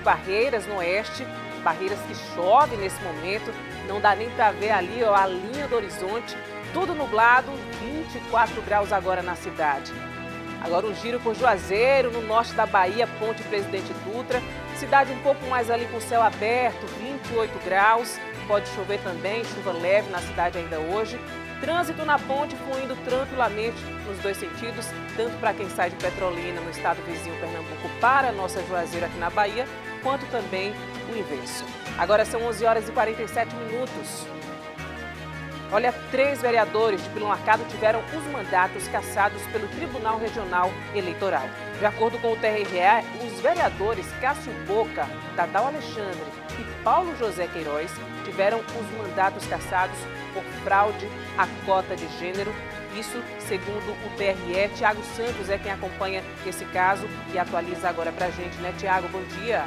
Barreiras, no oeste. Barreiras que chove nesse momento, não dá nem para ver ali ó, a linha do horizonte. Tudo nublado, 24 graus agora na cidade. Agora um giro por Juazeiro, no norte da Bahia, Ponte Presidente Dutra. Cidade um pouco mais ali com céu aberto, 28 graus. Pode chover também, chuva leve na cidade ainda hoje. Trânsito na ponte fluindo tranquilamente nos dois sentidos, tanto para quem sai de Petrolina, no estado vizinho Pernambuco, para a nossa Juazeiro aqui na Bahia, quanto também o inverso. Agora são 11 horas e 47 minutos. Olha, 3 vereadores de Pilão Arcado tiveram os mandatos cassados pelo Tribunal Regional Eleitoral. De acordo com o TRE, os vereadores Cássio Boca, Dadal Alexandre e Paulo José Queiroz tiveram os mandatos cassados por fraude à cota de gênero. Isso segundo o TRE. Tiago Santos é quem acompanha esse caso e atualiza agora pra gente, né, Tiago? Bom dia.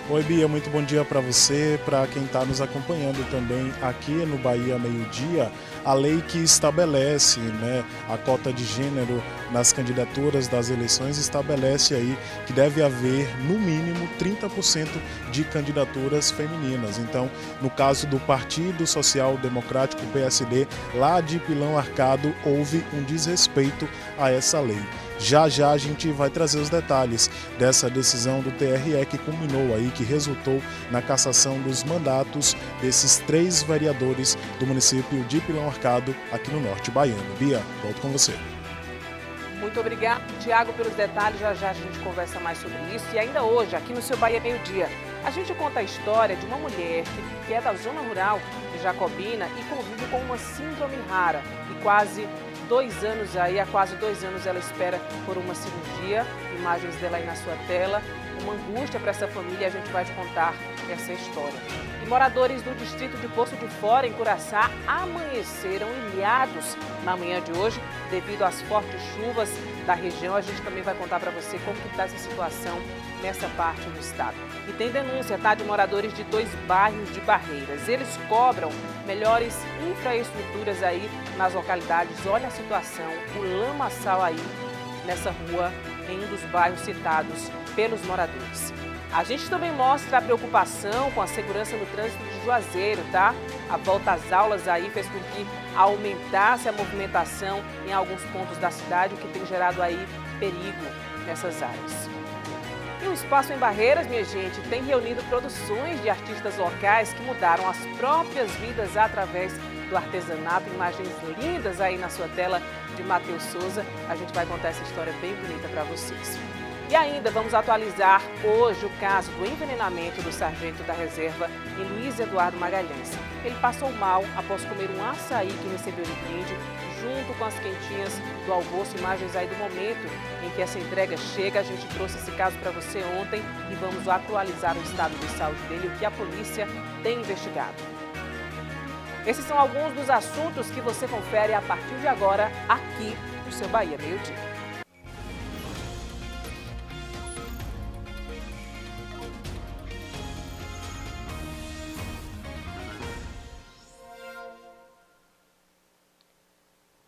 Oi, Bia, muito bom dia para você, para quem está nos acompanhando também aqui no Bahia Meio Dia. A lei que estabelece, né, a cota de gênero nas candidaturas das eleições estabelece aí que deve haver no mínimo 30% de candidaturas femininas. Então, no caso do Partido Social Democrático, PSD, lá de Pilão Arcado, houve um desrespeito a essa lei. Já já a gente vai trazer os detalhes dessa decisão do TRE que culminou aí, que resultou na cassação dos mandatos desses 3 vereadores do município de Pilão Arcado, aqui no norte baiano. Bia, volto com você. Muito obrigado, Tiago, pelos detalhes. Já já a gente conversa mais sobre isso. E ainda hoje, aqui no seu Bahia Meio Dia, a gente conta a história de uma mulher que é da zona rural de Jacobina e convive com uma síndrome rara. E há quase 2 anos ela espera por uma cirurgia. Imagens dela aí na sua tela. Uma angústia para essa família, a gente vai te contar essa história. E moradores do distrito de Poço de Fora, em Curaçá, amanheceram ilhados na manhã de hoje devido às fortes chuvas da região. A gente também vai contar para você como que está essa situação nessa parte do estado. E tem denúncia, tá, de moradores de 2 bairros de Barreiras. Eles cobram melhores infraestruturas aí nas localidades. Olha a situação, o lamaçal aí nessa rua, em um dos bairros citados pelos moradores. A gente também mostra a preocupação com a segurança no trânsito de Juazeiro, tá? A volta às aulas aí fez com que aumentasse a movimentação em alguns pontos da cidade, o que tem gerado aí perigo nessas áreas. E o Espaço em Barreiras, minha gente, tem reunido produções de artistas locais que mudaram as próprias vidas através do artesanato. Imagens lindas aí na sua tela de Matheus Souza. A gente vai contar essa história bem bonita para vocês. E ainda vamos atualizar hoje o caso do envenenamento do sargento da reserva em Luiz Eduardo Magalhães. Ele passou mal após comer um açaí que recebeu de brinde, junto com as quentinhas do almoço. Imagens aí do momento em que essa entrega chega. A gente trouxe esse caso para você ontem e vamos atualizar o estado de saúde dele, o que a polícia tem investigado. Esses são alguns dos assuntos que você confere a partir de agora aqui no seu Bahia Meio Dia.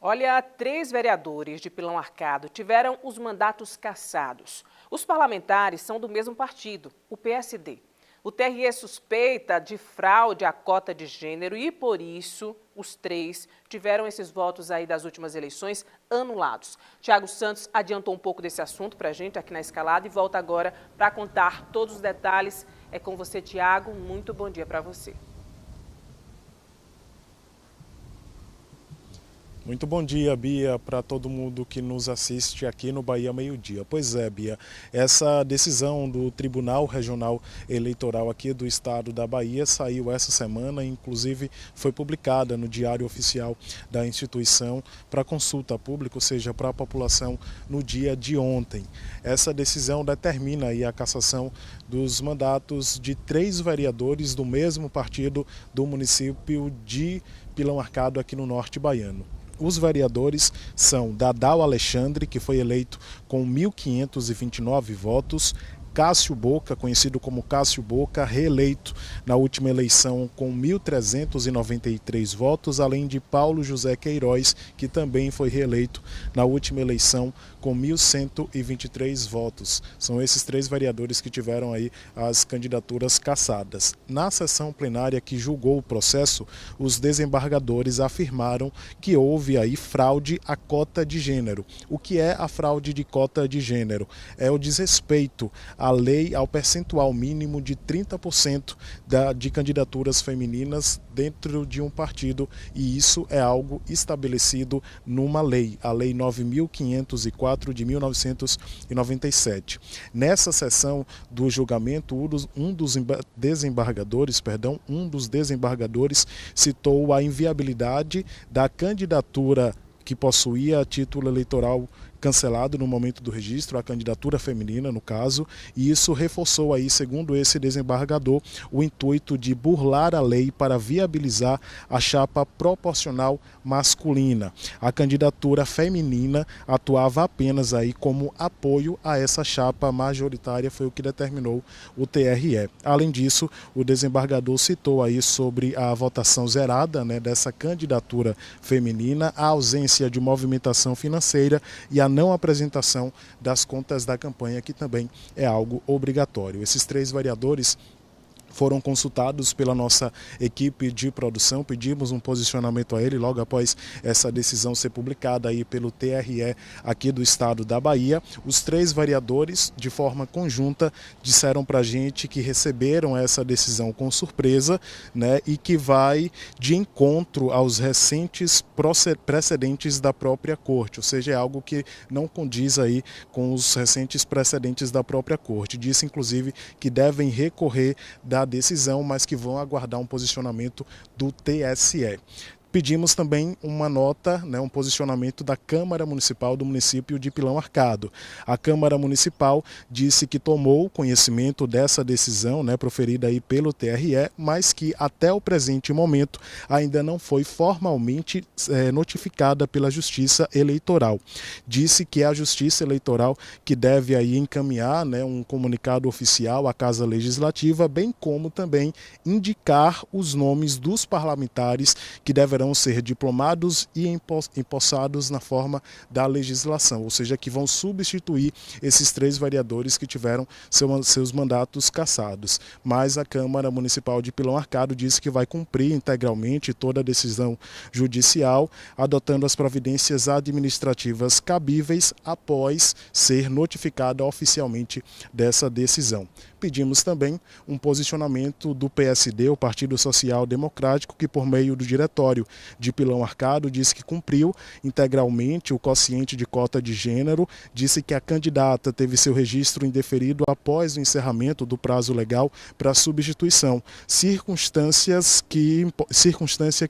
Olha, 3 vereadores de Pilão Arcado tiveram os mandatos cassados. Os parlamentares são do mesmo partido, o PSD. O TRE suspeita de fraude à cota de gênero e, por isso, os 3 tiveram esses votos aí das últimas eleições anulados. Tiago Santos adiantou um pouco desse assunto para a gente aqui na escalada e volta agora para contar todos os detalhes. É com você, Tiago. Muito bom dia para você. Muito bom dia, Bia, para todo mundo que nos assiste aqui no Bahia Meio Dia. Pois é, Bia, essa decisão do Tribunal Regional Eleitoral aqui do estado da Bahia saiu essa semana, inclusive foi publicada no Diário Oficial da instituição para consulta pública, ou seja, para a população no dia de ontem. Essa decisão determina aí a cassação dos mandatos de 3 vereadores do mesmo partido do município de Pilão Arcado aqui no norte baiano. Os vereadores são Dadal Alexandre, que foi eleito com 1.529 votos, Cássio Boca, conhecido como Cássio Boca, reeleito na última eleição com 1.393 votos, além de Paulo José Queiroz, que também foi reeleito na última eleição com 1.123 votos. São esses 3 vereadores que tiveram aí as candidaturas cassadas. Na sessão plenária que julgou o processo, os desembargadores afirmaram que houve aí fraude à cota de gênero. O que é a fraude de cota de gênero? É o desrespeito à lei, ao percentual mínimo de 30% de candidaturas femininas dentro de um partido, e isso é algo estabelecido numa lei, a Lei 9.504 de 1997. Nessa sessão do julgamento, um dos desembargadores citou a inviabilidade da candidatura que possuía título eleitoral cancelado no momento do registro, a candidatura feminina no caso, e isso reforçou aí, segundo esse desembargador, o intuito de burlar a lei para viabilizar a chapa proporcional masculina. A candidatura feminina atuava apenas aí como apoio a essa chapa majoritária, foi o que determinou o TRE. Além disso, o desembargador citou aí sobre a votação zerada, né, dessa candidatura feminina, a ausência de movimentação financeira e a não apresentação das contas da campanha, que também é algo obrigatório. Esses 3 vereadores foram consultados pela nossa equipe de produção, pedimos um posicionamento a ele logo após essa decisão ser publicada aí pelo TRE aqui do estado da Bahia. Os 3 vereadores, de forma conjunta, disseram para a gente que receberam essa decisão com surpresa, né, e que vai de encontro aos recentes precedentes da própria corte, ou seja, é algo que não condiz aí com os recentes precedentes da própria corte. Disse, inclusive, que devem recorrer da decisão, mas que vão aguardar um posicionamento do TSE. Pedimos também uma nota, né, um posicionamento da Câmara Municipal do município de Pilão Arcado. A Câmara Municipal disse que tomou conhecimento dessa decisão, né, proferida aí pelo TRE, mas que até o presente momento ainda não foi formalmente notificada pela Justiça Eleitoral. Disse que é a Justiça Eleitoral que deve aí encaminhar, né, um comunicado oficial à Casa Legislativa, bem como também indicar os nomes dos parlamentares que deverão ser diplomados e empossados na forma da legislação, ou seja, que vão substituir esses 3 vereadores que tiveram seus mandatos cassados. Mas a Câmara Municipal de Pilão Arcado disse que vai cumprir integralmente toda a decisão judicial, adotando as providências administrativas cabíveis após ser notificada oficialmente dessa decisão. Pedimos também um posicionamento do PSD, o Partido Social Democrático, que por meio do diretório de Pilão Arcado disse que cumpriu integralmente o quociente de cota de gênero, disse que a candidata teve seu registro indeferido após o encerramento do prazo legal para substituição, circunstância que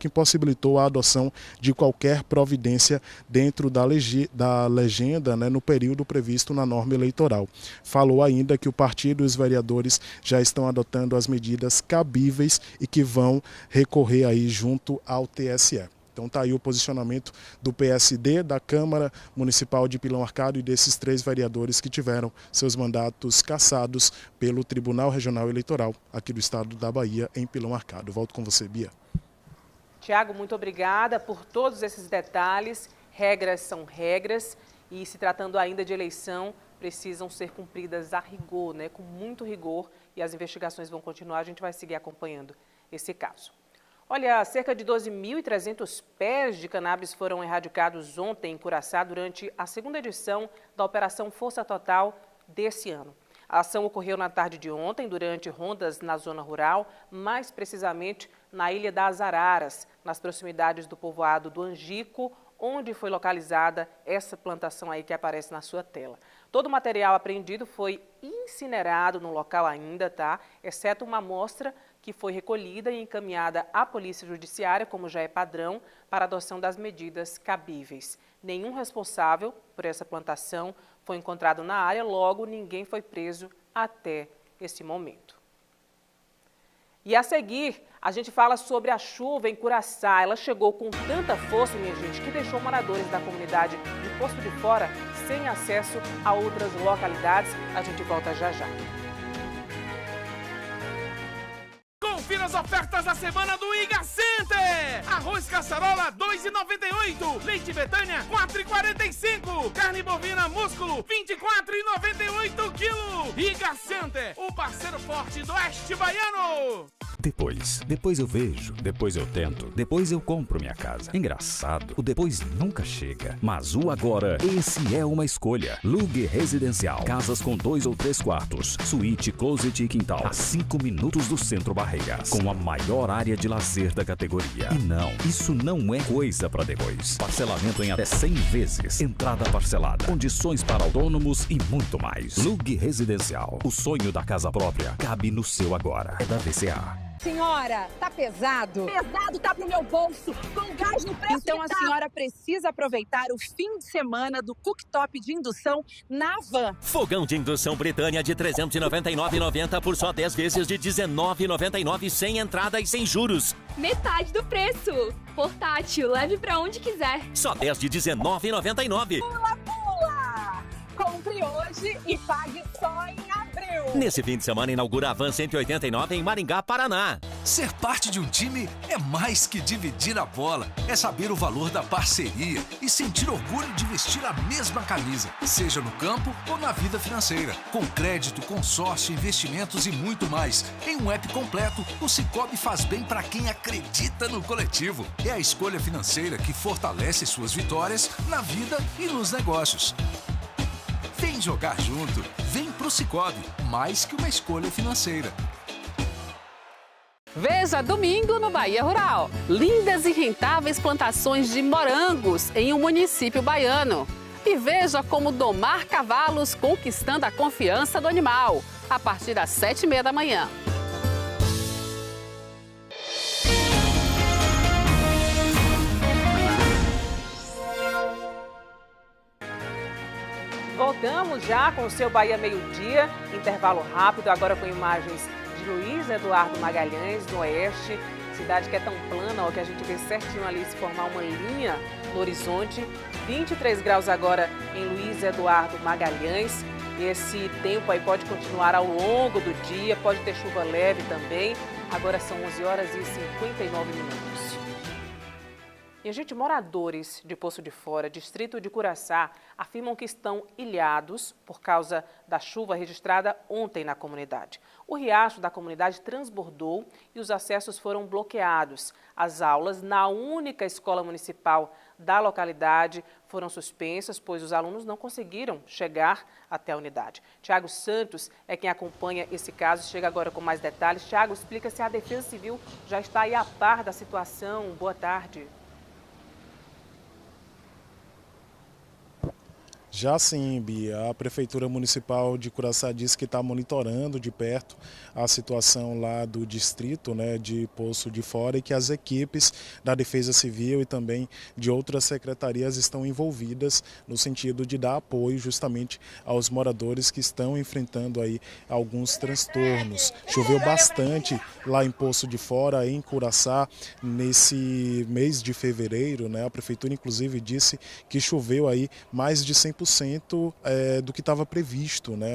impossibilitou a adoção de qualquer providência dentro da legenda, né, no período previsto na norma eleitoral. Falou ainda que o partido e os vereadores já estão adotando as medidas cabíveis e que vão recorrer aí junto ao TSE. Então está aí o posicionamento do PSD, da Câmara Municipal de Pilão Arcado e desses 3 vereadores que tiveram seus mandatos cassados pelo Tribunal Regional Eleitoral aqui do estado da Bahia, em Pilão Arcado. Volto com você, Bia. Tiago, muito obrigada por todos esses detalhes. Regras são regras e, se tratando ainda de eleição, precisam ser cumpridas a rigor, né, com muito rigor, e as investigações vão continuar. A gente vai seguir acompanhando esse caso. Olha, cerca de 12.300 pés de cannabis foram erradicados ontem em Curaçá durante a 2ª edição da Operação Força Total desse ano. A ação ocorreu na tarde de ontem, durante rondas na zona rural, mais precisamente na Ilha das Araras, nas proximidades do povoado do Angico, onde foi localizada essa plantação aí que aparece na sua tela. Todo o material apreendido foi incinerado no local ainda, tá? Exceto uma amostra que foi recolhida e encaminhada à Polícia Judiciária, como já é padrão, para a adoção das medidas cabíveis. Nenhum responsável por essa plantação foi encontrado na área, logo ninguém foi preso até esse momento. E a seguir, a gente fala sobre a chuva em Curaçá. Ela chegou com tanta força, minha gente, que deixou moradores da comunidade de Poço de Fora sem acesso a outras localidades. A gente volta já já. Confira as ofertas da semana do Iga Center. Arroz caçarola, R$ 2,98. Leite Betânia, R$ 4,45. Carne bovina músculo, R$ 24,98 quilo. Iga Center, o parceiro forte do Oeste Baiano. Depois eu vejo, depois eu tento, depois eu compro minha casa. Engraçado, o depois nunca chega. Mas o agora, esse é uma escolha. Lug Residencial. Casas com 2 ou 3 quartos, suíte, closet e quintal. A 5 minutos do Centro Barreiras. Com a maior área de lazer da categoria. E não, isso não é coisa pra depois. Parcelamento em até 100 vezes. Entrada parcelada. Condições para autônomos e muito mais. Lug Residencial. O sonho da casa própria cabe no seu agora. É da VCA. Senhora, tá pesado? Pesado tá pro meu bolso, com gás no preço. Então a senhora precisa aproveitar o fim de semana do cooktop de indução na Van. Fogão de indução Britânia de R$ 399,90 por só 10 vezes de R$ 19,99 sem entrada e sem juros. Metade do preço. Portátil, leve pra onde quiser. Só 10 de R$ 19,99. Pula, pula! Compre hoje e pague só em abril. Nesse fim de semana inaugura a Van 189 em Maringá, Paraná. Ser parte de um time é mais que dividir a bola. É saber o valor da parceria e sentir orgulho de vestir a mesma camisa, seja no campo ou na vida financeira. Com crédito, consórcio, investimentos e muito mais. Em um app completo, o Sicoob faz bem para quem acredita no coletivo. É a escolha financeira que fortalece suas vitórias na vida e nos negócios. Vem jogar junto. Vem pro Sicoob, mais que uma escolha financeira. Veja domingo no Bahia Rural. Lindas e rentáveis plantações de morangos em um município baiano. E veja como domar cavalos conquistando a confiança do animal. A partir das 7h30 da manhã. Voltamos já com o seu Bahia Meio-Dia, intervalo rápido, agora com imagens de Luiz Eduardo Magalhães, do Oeste, cidade que é tão plana, ó, que a gente vê certinho ali se formar uma linha no horizonte. 23 graus agora em Luiz Eduardo Magalhães. Esse tempo aí pode continuar ao longo do dia, pode ter chuva leve também. Agora são 11h59. E, gente, moradores de Poço de Fora, distrito de Curaçá, afirmam que estão ilhados por causa da chuva registrada ontem na comunidade. O riacho da comunidade transbordou e os acessos foram bloqueados. As aulas na única escola municipal da localidade foram suspensas, pois os alunos não conseguiram chegar até a unidade. Tiago Santos é quem acompanha esse caso, chega agora com mais detalhes. Tiago, explica se a Defesa Civil já está aí a par da situação. Boa tarde. Já sim, Bia, a Prefeitura Municipal de Curaçá disse que está monitorando de perto a situação lá do distrito, né, de Poço de Fora, e que as equipes da Defesa Civil e também de outras secretarias estão envolvidas no sentido de dar apoio justamente aos moradores que estão enfrentando aí alguns transtornos. Choveu bastante lá em Poço de Fora, em Curaçá, nesse mês de fevereiro, né? A Prefeitura inclusive disse que choveu aí mais de 100% do que estava previsto, né?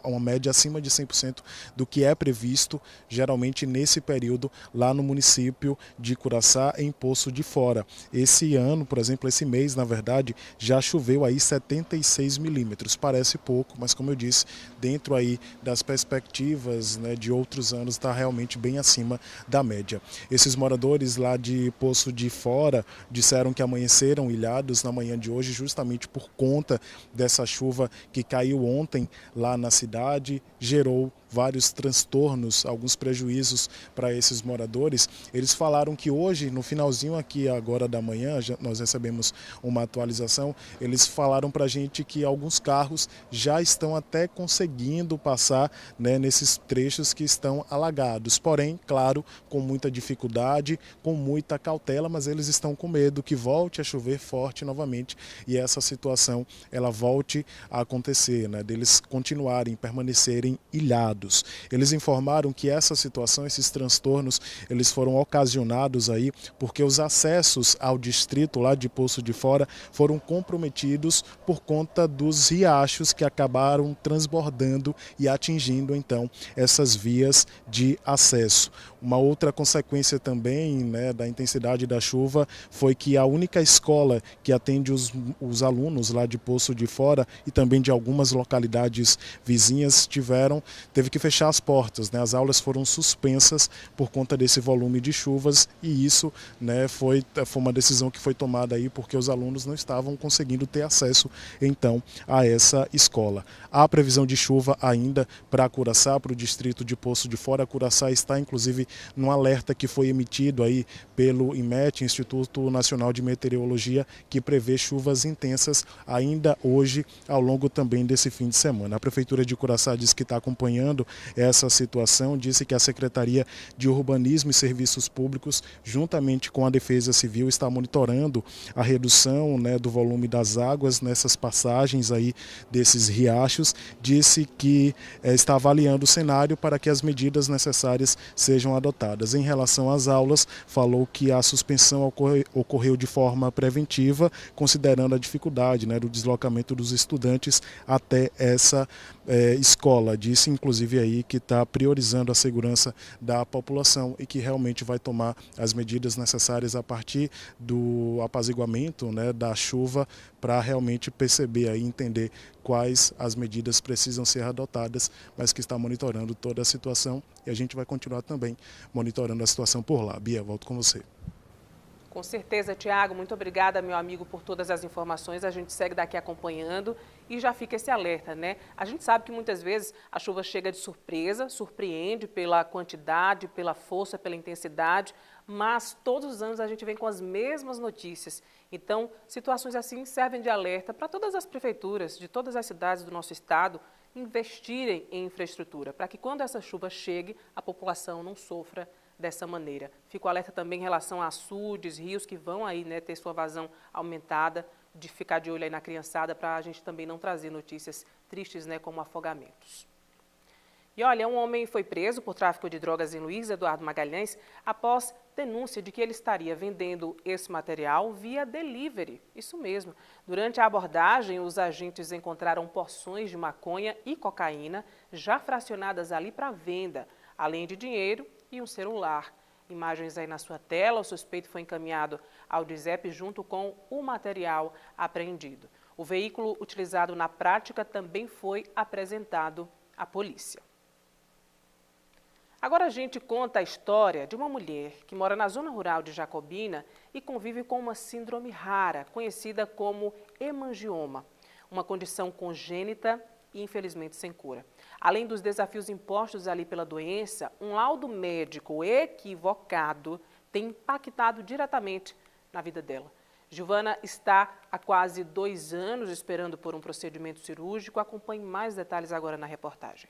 Uma média acima de 100% do que é previsto geralmente nesse período lá no município de Curaçá, em Poço de Fora. Esse ano, por exemplo, esse mês, na verdade, já choveu aí 76 milímetros. Parece pouco, mas como eu disse, dentro aí das perspectivas, né, de outros anos, está realmente bem acima da média. Esses moradores lá de Poço de Fora disseram que amanheceram ilhados na manhã de hoje justamente por conta dessa chuva que caiu ontem lá na cidade, gerou vários transtornos, alguns prejuízos para esses moradores. Eles falaram que hoje, no finalzinho aqui agora da manhã, nós recebemos uma atualização, eles falaram para a gente que alguns carros já estão até conseguindo passar, né, nesses trechos que estão alagados. Porém, claro, com muita dificuldade, com muita cautela, mas eles estão com medo que volte a chover forte novamente e essa situação ela volte a acontecer, né, deles continuarem, permanecerem ilhados. Eles informaram que essa situação, esses transtornos, eles foram ocasionados aí porque os acessos ao distrito lá de Poço de Fora foram comprometidos por conta dos riachos que acabaram transbordando e atingindo então essas vias de acesso. Uma outra consequência também, né, da intensidade da chuva foi que a única escola que atende os alunos lá de Poço de Fora e também de algumas localidades vizinhas teve que fechar as portas, né? As aulas foram suspensas por conta desse volume de chuvas e isso, né, foi uma decisão que foi tomada aí porque os alunos não estavam conseguindo ter acesso então a essa escola. Há previsão de chuva ainda para Curaçá, para o distrito de Poço de Fora. Curaçá está inclusive num alerta que foi emitido aí pelo IMET, Instituto Nacional de Meteorologia, que prevê chuvas intensas ainda hoje ao longo também desse fim de semana. A Prefeitura de Curaçá diz que está acompanhando essa situação, disse que a Secretaria de Urbanismo e Serviços Públicos, juntamente com a Defesa Civil, está monitorando a redução, né, do volume das águas nessas passagens aí desses riachos, disse que está avaliando o cenário para que as medidas necessárias sejam adotadas. Em relação às aulas, falou que a suspensão ocorreu de forma preventiva, considerando a dificuldade, né, do deslocamento dos estudantes até essa escola. Disse inclusive aí que está priorizando a segurança da população e que realmente vai tomar as medidas necessárias a partir do apaziguamento, né, da chuva para realmente perceber e entender quais as medidas precisam ser adotadas, mas que está monitorando toda a situação e a gente vai continuar também monitorando a situação por lá. Bia, volto com você. Com certeza, Tiago. Muito obrigada, meu amigo, por todas as informações. A gente segue daqui acompanhando e já fica esse alerta, né? A gente sabe que muitas vezes a chuva chega de surpresa, surpreende pela quantidade, pela força, pela intensidade, mas todos os anos a gente vem com as mesmas notícias. Então, situações assim servem de alerta para todas as prefeituras de todas as cidades do nosso estado investirem em infraestrutura, para que quando essa chuva chegue, a população não sofra dessa maneira. Fico alerta também em relação a açudes, rios que vão aí, né, ter sua vazão aumentada, de ficar de olho aí na criançada para a gente também não trazer notícias tristes, né, como afogamentos. E olha, um homem foi preso por tráfico de drogas em Luiz Eduardo Magalhães após denúncia de que ele estaria vendendo esse material via delivery. Isso mesmo. Durante a abordagem, os agentes encontraram porções de maconha e cocaína já fracionadas ali para venda, além de dinheiro e um celular. Imagens aí na sua tela, o suspeito foi encaminhado ao DIZEP junto com o material apreendido. O veículo utilizado na prática também foi apresentado à polícia. Agora a gente conta a história de uma mulher que mora na zona rural de Jacobina e convive com uma síndrome rara, conhecida como hemangioma, uma condição congênita e infelizmente sem cura. Além dos desafios impostos ali pela doença, um laudo médico equivocado tem impactado diretamente na vida dela. Giovana está há quase 2 anos esperando por um procedimento cirúrgico. Acompanhe mais detalhes agora na reportagem.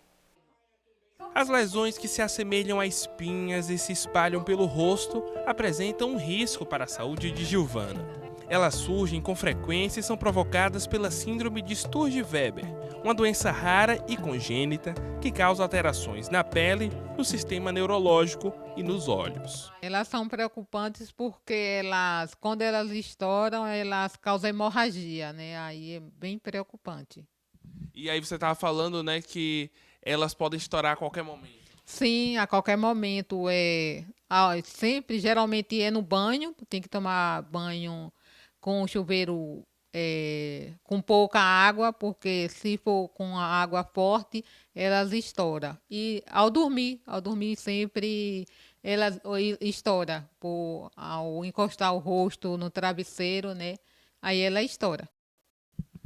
As lesões que se assemelham a espinhas e se espalham pelo rosto apresentam um risco para a saúde de Giovana. Elas surgem com frequência e são provocadas pela síndrome de Sturge-Weber, uma doença rara e congênita que causa alterações na pele, no sistema neurológico e nos olhos. Elas são preocupantes porque quando elas estouram, elas causam hemorragia, né? Aí é bem preocupante. E aí você estava falando, né, que elas podem estourar a qualquer momento. Sim, a qualquer momento. Sempre, geralmente é no banho, tem que tomar banho com chuveiro com pouca água, porque se for com a água forte, elas estouram. E ao dormir sempre elas estouram, ao encostar o rosto no travesseiro, né? Aí ela estoura.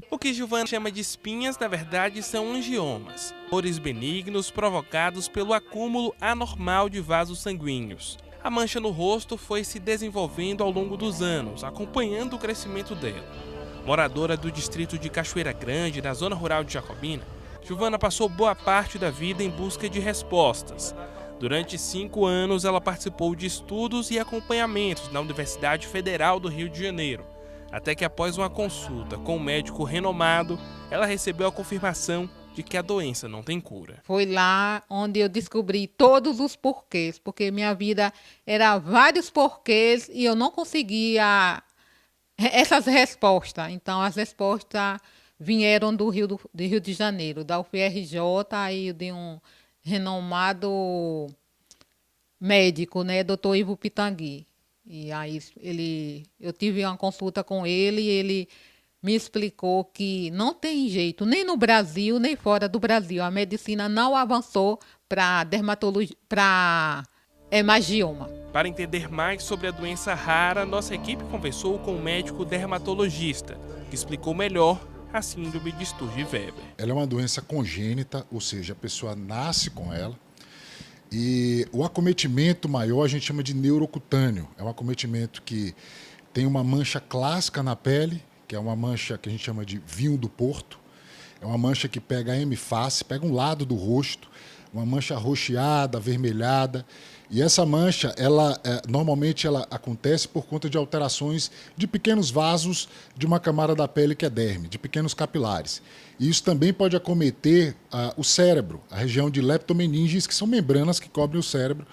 O que Giovana chama de espinhas, na verdade, são angiomas, tumores benignos provocados pelo acúmulo anormal de vasos sanguíneos. A mancha no rosto foi se desenvolvendo ao longo dos anos, acompanhando o crescimento dela. Moradora do distrito de Cachoeira Grande, na zona rural de Jacobina, Giovana passou boa parte da vida em busca de respostas. Durante 5 anos, ela participou de estudos e acompanhamentos na Universidade Federal do Rio de Janeiro. até que após uma consulta com um médico renomado, ela recebeu a confirmação de que a doença não tem cura. Foi lá onde eu descobri todos os porquês, porque minha vida era vários porquês e eu não conseguia essas respostas. Então, as respostas vieram do Rio de Janeiro, da UFRJ, aí de um renomado médico, né, Dr. Ivo Pitangui. E aí eu tive uma consulta com ele e ele me explicou que não tem jeito, nem no Brasil, nem fora do Brasil. A medicina não avançou para dermatologia, para hemangioma. Para entender mais sobre a doença rara, nossa equipe conversou com um médico dermatologista, que explicou melhor a síndrome de Sturge-Weber. Ela é uma doença congênita, ou seja, a pessoa nasce com ela. E o acometimento maior a gente chama de neurocutâneo. É um acometimento que tem uma mancha clássica na pele, que é uma mancha que a gente chama de vinho do Porto. É uma mancha que pega a hemiface, pega um lado do rosto, uma mancha arroxeada, avermelhada. E essa mancha, normalmente ela acontece por conta de alterações de pequenos vasos de uma camada da pele que é derme, de pequenos capilares. E isso também pode acometer o cérebro, a região de leptomeninges, que são membranas que cobrem o cérebro,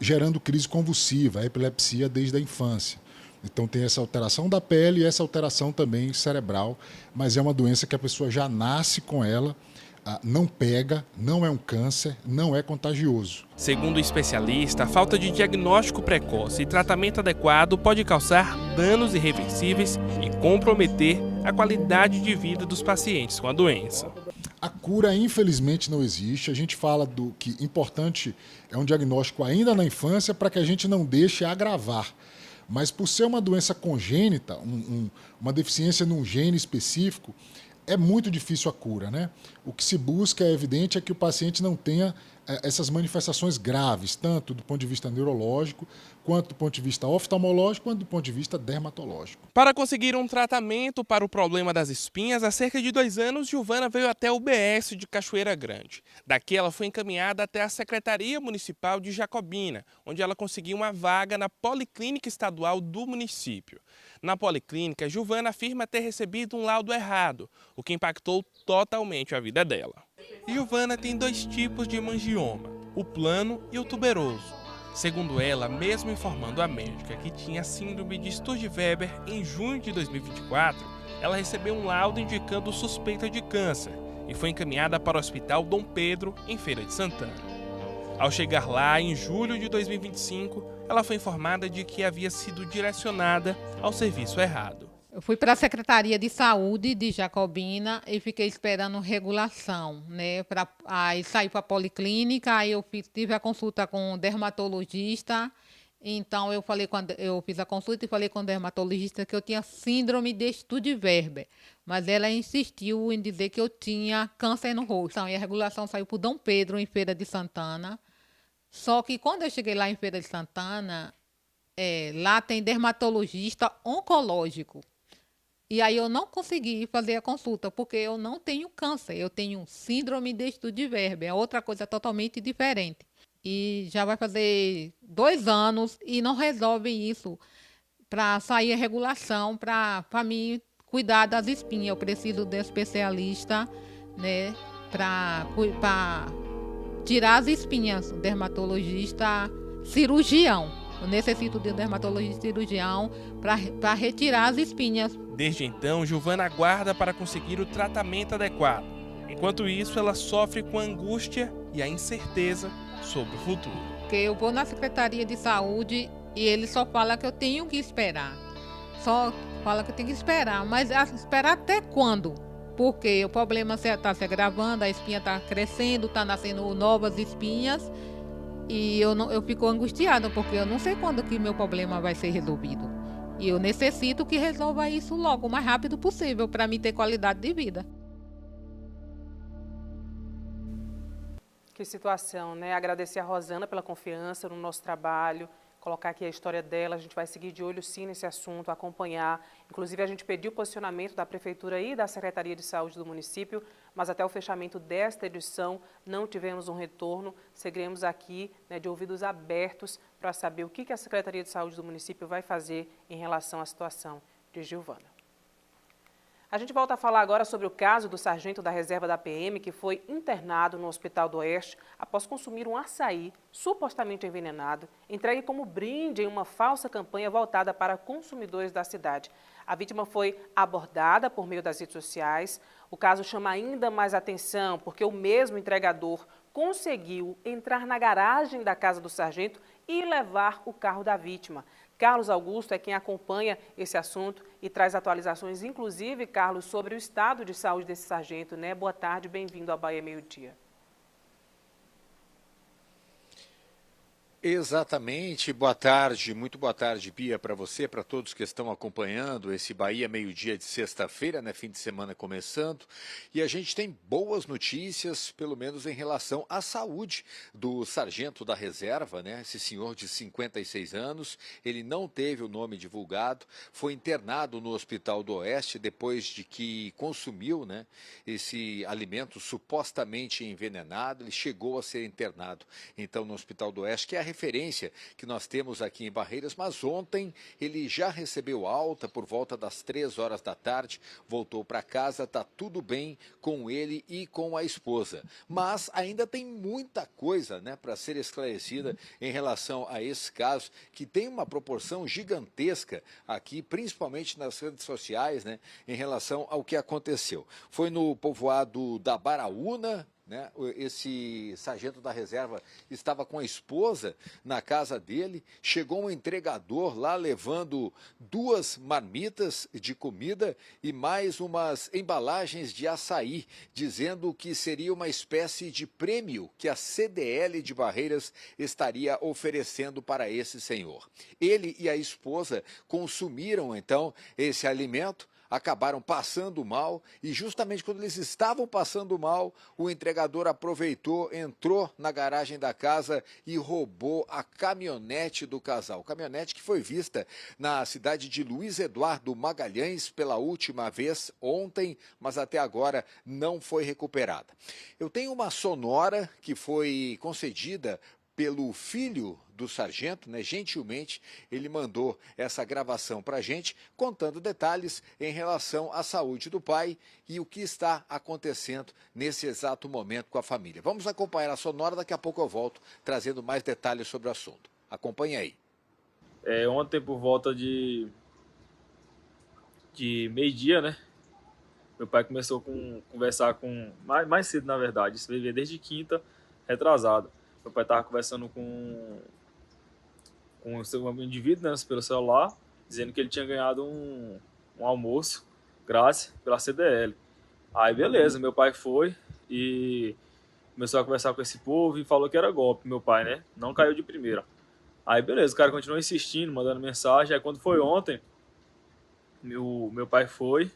gerando crise convulsiva, a epilepsia desde a infância. Então tem essa alteração da pele e essa alteração também cerebral, mas é uma doença que a pessoa já nasce com ela, não pega, não é um câncer, não é contagioso. Segundo o especialista, a falta de diagnóstico precoce e tratamento adequado pode causar danos irreversíveis e comprometer a qualidade de vida dos pacientes com a doença. A cura, infelizmente, não existe. A gente fala do que importante é um diagnóstico ainda na infância para que a gente não deixe agravar. Mas por ser uma doença congênita, uma deficiência num gene específico, é muito difícil a cura, né? O que se busca, é evidente, é que o paciente não tenha essas manifestações graves, tanto do ponto de vista neurológico, quanto do ponto de vista oftalmológico, quanto do ponto de vista dermatológico. Para conseguir um tratamento para o problema das espinhas, há cerca de 2 anos, Giovana veio até o UBS de Cachoeira Grande. Daqui ela foi encaminhada até a Secretaria Municipal de Jacobina, onde ela conseguiu uma vaga na Policlínica Estadual do município. Na Policlínica, Giovana afirma ter recebido um laudo errado, o que impactou totalmente a vida dela. Giovana tem 2 tipos de hemangioma, o plano e o tuberoso. Segundo ela, mesmo informando a médica que tinha síndrome de Sturge-Weber em junho de 2024, ela recebeu um laudo indicando suspeita de câncer e foi encaminhada para o Hospital Dom Pedro, em Feira de Santana. Ao chegar lá, em julho de 2025, ela foi informada de que havia sido direcionada ao serviço errado. Eu fui para a Secretaria de Saúde de Jacobina e fiquei esperando regulação, né? Aí saí para a Policlínica, aí eu tive a consulta com o dermatologista. Então eu fiz a consulta e falei com o dermatologista que eu tinha síndrome de Sturge-Weber, mas ela insistiu em dizer que eu tinha câncer no rosto. Então, e a regulação saiu para o Dom Pedro, em Feira de Santana. Só que quando eu cheguei lá em Feira de Santana, lá tem dermatologista oncológico. E aí eu não consegui fazer a consulta, porque eu não tenho câncer, eu tenho síndrome de Sturge-Weber, é outra coisa totalmente diferente. E já vai fazer 2 anos e não resolve isso para sair a regulação, para mim cuidar das espinhas. Eu preciso de um especialista, né, para tirar as espinhas, dermatologista cirurgião. Eu necessito de um dermatologista cirurgião para retirar as espinhas. Desde então, Giovana aguarda para conseguir o tratamento adequado. Enquanto isso, ela sofre com a angústia e a incerteza sobre o futuro. Porque eu vou na Secretaria de Saúde e ele só fala que eu tenho que esperar. Só fala que eu tenho que esperar. Mas esperar até quando? Porque o problema está se agravando, a espinha está crescendo, está nascendo novas espinhas. E eu fico angustiada, porque eu não sei quando que meu problema vai ser resolvido. E eu necessito que resolva isso logo, o mais rápido possível, para mim ter qualidade de vida. Que situação, né? Agradecer a Rosana pela confiança no nosso trabalho, colocar aqui a história dela. A gente vai seguir de olho sim nesse assunto, acompanhar. Inclusive, a gente pediu o posicionamento da Prefeitura e da Secretaria de Saúde do município, mas até o fechamento desta edição não tivemos um retorno. Seguiremos aqui, né, de ouvidos abertos para saber o que a Secretaria de Saúde do município vai fazer em relação à situação. de Gilvana. A gente volta a falar agora sobre o caso do sargento da reserva da PM que foi internado no Hospital do Oeste após consumir um açaí supostamente envenenado, entregue como brinde em uma falsa campanha voltada para consumidores da cidade. A vítima foi abordada por meio das redes sociais. O caso chama ainda mais atenção porque o mesmo entregador conseguiu entrar na garagem da casa do sargento e levar o carro da vítima. Carlos Augusto é quem acompanha esse assunto e traz atualizações, inclusive, Carlos, sobre o estado de saúde desse sargento, né? Boa tarde, bem-vindo ao Bahia Meio Dia. Exatamente, boa tarde, muito boa tarde, Bia, para você, para todos que estão acompanhando esse Bahia Meio-Dia de sexta-feira, né, fim de semana começando, e a gente tem boas notícias, pelo menos em relação à saúde do sargento da reserva, né, esse senhor de 56 anos, ele não teve o nome divulgado, foi internado no Hospital do Oeste depois de que consumiu, né, esse alimento supostamente envenenado, ele chegou a ser internado, então, no Hospital do Oeste, que é a referência que nós temos aqui em Barreiras, mas ontem ele já recebeu alta por volta das 3 horas da tarde, voltou para casa, está tudo bem com ele e com a esposa. Mas ainda tem muita coisa, né, para ser esclarecida em relação a esse caso, que tem uma proporção gigantesca aqui, principalmente nas redes sociais, né, em relação ao que aconteceu. Foi no povoado da Baraúna, né? Esse sargento da reserva estava com a esposa na casa dele, chegou um entregador lá levando 2 marmitas de comida e mais umas embalagens de açaí, dizendo que seria uma espécie de prêmio que a CDL de Barreiras estaria oferecendo para esse senhor. Ele e a esposa consumiram então esse alimento, acabaram passando mal e justamente quando eles estavam passando mal, o entregador aproveitou, entrou na garagem da casa e roubou a caminhonete do casal. Caminhonete que foi vista na cidade de Luiz Eduardo Magalhães pela última vez ontem, mas até agora não foi recuperada. Eu tenho uma sonora que foi concedida pelo filho do sargento, né? Gentilmente ele mandou essa gravação para a gente, contando detalhes em relação à saúde do pai e o que está acontecendo nesse exato momento com a família. Vamos acompanhar a sonora, daqui a pouco eu volto trazendo mais detalhes sobre o assunto. Acompanhe aí. Ontem por volta de meio-dia, né? Meu pai começou a conversar com mais cedo, na verdade, isso veio desde quinta, retrasado. Meu pai estava conversando com um indivíduo, né, pelo celular, dizendo que ele tinha ganhado um almoço grátis pela CDL. Aí beleza, meu pai foi e começou a conversar com esse povo e falou que era golpe, meu pai, né? Não caiu de primeira. Aí beleza, o cara continuou insistindo, mandando mensagem. Aí quando foi ontem, meu pai foi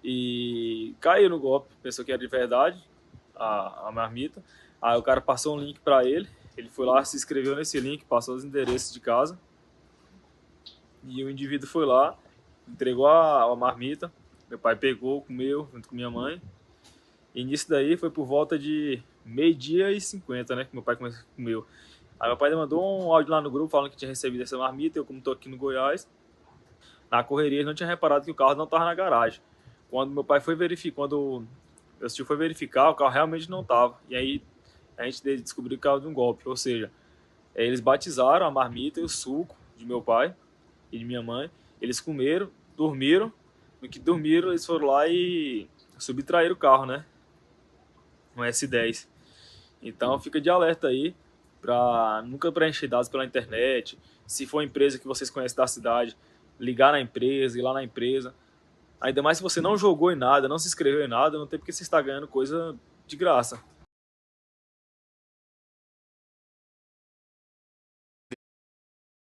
e caiu no golpe, pensou que era de verdade a marmita. Aí o cara passou um link para ele, ele foi lá, se inscreveu nesse link, passou os endereços de casa e o indivíduo foi lá, entregou a marmita, meu pai pegou, comeu junto com minha mãe e nisso daí foi por volta de 12h50, né, que meu pai comeu. Aí meu pai mandou um áudio lá no grupo falando que tinha recebido essa marmita, eu como estou aqui no Goiás, na correria não tinha reparado que o carro não estava na garagem. Quando meu pai foi verificar, quando meu tio foi verificar, o carro realmente não estava, e aí a gente descobriu que era de um golpe, ou seja, eles batizaram a marmita e o suco de meu pai e de minha mãe, eles comeram, dormiram, no que dormiram eles foram lá e subtraíram o carro, né, um S10. Então fica de alerta aí, para nunca preencher dados pela internet, se for empresa que vocês conhecem da cidade, ligar na empresa, ir lá na empresa, ainda mais se você não jogou em nada, não se inscreveu em nada, não tem porque você está ganhando coisa de graça.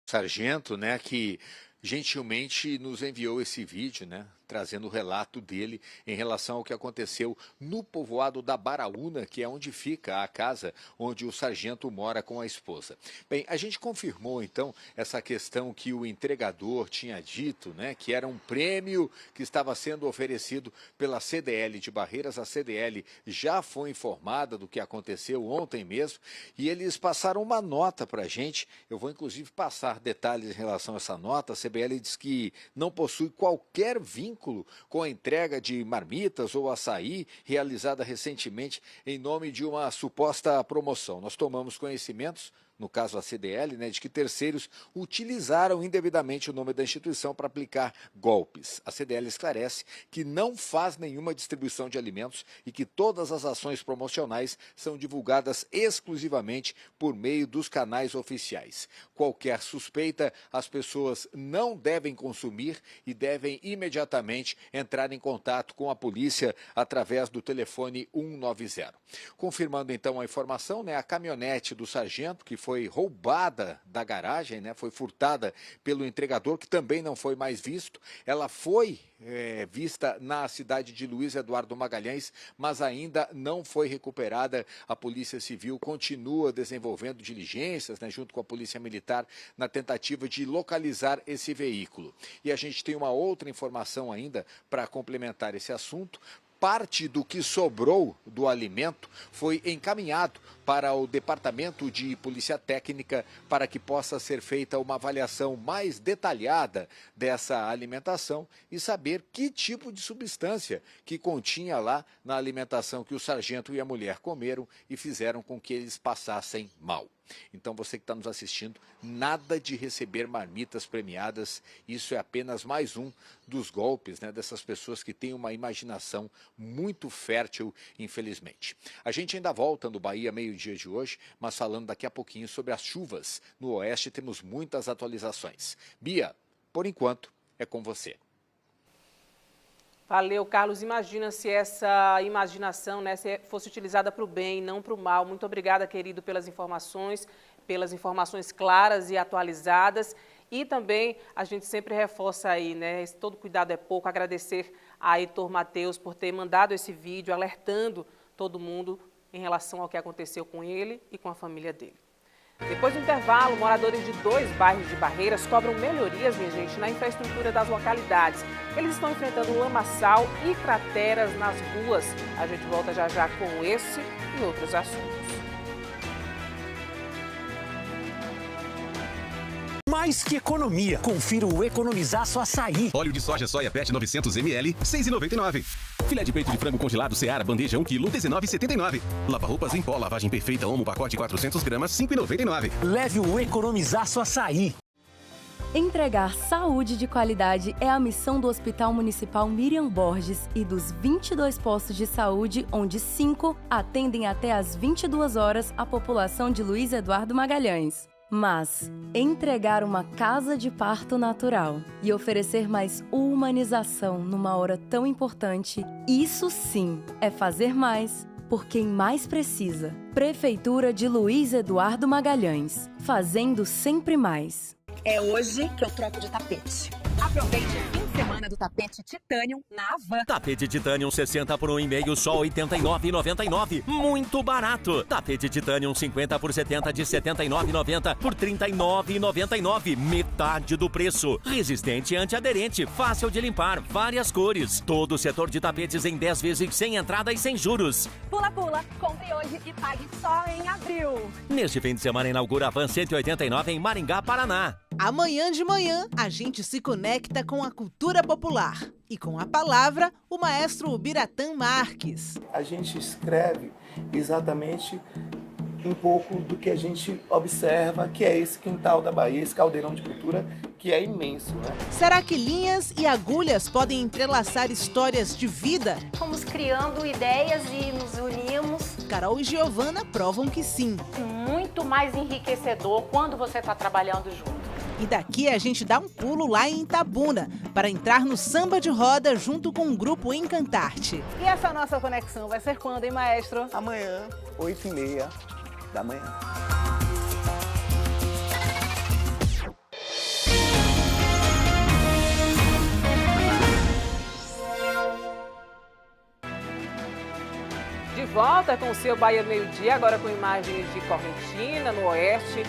Sargento, né, que gentilmente nos enviou esse vídeo, né, trazendo o relato dele em relação ao que aconteceu no povoado da Baraúna, que é onde fica a casa onde o sargento mora com a esposa. Bem, a gente confirmou então essa questão que o entregador tinha dito, né, que era um prêmio que estava sendo oferecido pela CDL de Barreiras. A CDL já foi informada do que aconteceu ontem mesmo e eles passaram uma nota para a gente. Eu vou inclusive passar detalhes em relação a essa nota. A CBL diz que não possui qualquer vínculo com a entrega de marmitas ou açaí realizada recentemente em nome de uma suposta promoção. Nós tomamos conhecimentos, no caso a CDL, né, de que terceiros utilizaram indevidamente o nome da instituição para aplicar golpes. A CDL esclarece que não faz nenhuma distribuição de alimentos e que todas as ações promocionais são divulgadas exclusivamente por meio dos canais oficiais. Qualquer suspeita, as pessoas não devem consumir e devem imediatamente entrar em contato com a polícia através do telefone 190. Confirmando então a informação, né, a caminhonete do sargento, que foi roubada da garagem, né, foi furtada pelo entregador, que também não foi mais visto. Ela foi vista na cidade de Luiz Eduardo Magalhães, mas ainda não foi recuperada. A Polícia Civil continua desenvolvendo diligências, né, junto com a Polícia Militar, na tentativa de localizar esse veículo. E a gente tem uma outra informação ainda para complementar esse assunto. Parte do que sobrou do alimento foi encaminhado para o Departamento de Polícia Técnica para que possa ser feita uma avaliação mais detalhada dessa alimentação e saber que tipo de substância que continha lá na alimentação que o sargento e a mulher comeram e fizeram com que eles passassem mal. Então você que está nos assistindo, nada de receber marmitas premiadas, isso é apenas mais um dos golpes, né, dessas pessoas que têm uma imaginação muito fértil, infelizmente. A gente ainda volta no Bahia meio-dia de hoje, mas falando daqui a pouquinho sobre as chuvas. No Oeste temos muitas atualizações. Bia, por enquanto, é com você. Valeu, Carlos. Imagina se essa imaginação, né, se fosse utilizada para o bem, não para o mal. Muito obrigada, querido, pelas informações claras e atualizadas. E também a gente sempre reforça aí, né, todo cuidado é pouco. Agradecer a Heitor Mateus por ter mandado esse vídeo, alertando todo mundo em relação ao que aconteceu com ele e com a família dele. Depois do intervalo, moradores de 2 bairros de Barreiras cobram melhorias, minha gente, na infraestrutura das localidades. Eles estão enfrentando lamaçal e crateras nas ruas. A gente volta já já com esse e outros assuntos. Mais que economia, confira o Economizaço Açaí. Óleo de soja soia PET 900 ml, R$ 6,99. Filé de peito de frango congelado Seara, bandeja 1 kg, R$ 19,79. Lava-roupas em pó, lavagem perfeita, Omo, pacote 400 gramas, R$ 5,99. Leve o Economizaço Açaí. Entregar saúde de qualidade é a missão do Hospital Municipal Miriam Borges e dos 22 postos de saúde, onde 5 atendem até às 22 horas a população de Luiz Eduardo Magalhães. Mas entregar uma casa de parto natural e oferecer mais humanização numa hora tão importante, isso sim é fazer mais por quem mais precisa. Prefeitura de Luiz Eduardo Magalhães, fazendo sempre mais. É hoje que eu troco de tapete. Aproveite o fim de semana do tapete Titanium na Havan. Tapete Titanium 60 por 1,5, só R$ 89,99. Muito barato. Tapete Titanium 50 por 70 de R$ 79,90 por R$ 39,99. Metade do preço. Resistente e antiaderente. Fácil de limpar. Várias cores. Todo o setor de tapetes em 10 vezes sem entrada e sem juros. Pula, pula. Compre hoje e pague só em abril. Neste fim de semana inaugura a Van 189 em Maringá, Paraná. Amanhã de manhã, a gente se conecta com a cultura popular. E com a palavra, o maestro Ubiratã Marques. A gente escreve exatamente um pouco do que a gente observa, que é esse quintal da Bahia, esse caldeirão de cultura, que é imenso, né? Será que linhas e agulhas podem entrelaçar histórias de vida? Fomos criando ideias e nos unimos. Carol e Giovana provam que sim. Muito mais enriquecedor quando você está trabalhando junto. E daqui a gente dá um pulo lá em Itabuna, para entrar no samba de roda junto com o grupo Encantarte. E essa nossa conexão vai ser quando, hein, maestro? Amanhã, 8h30 da manhã. volta com o seu Bahia Meio-Dia, agora com imagens de Correntina, no oeste,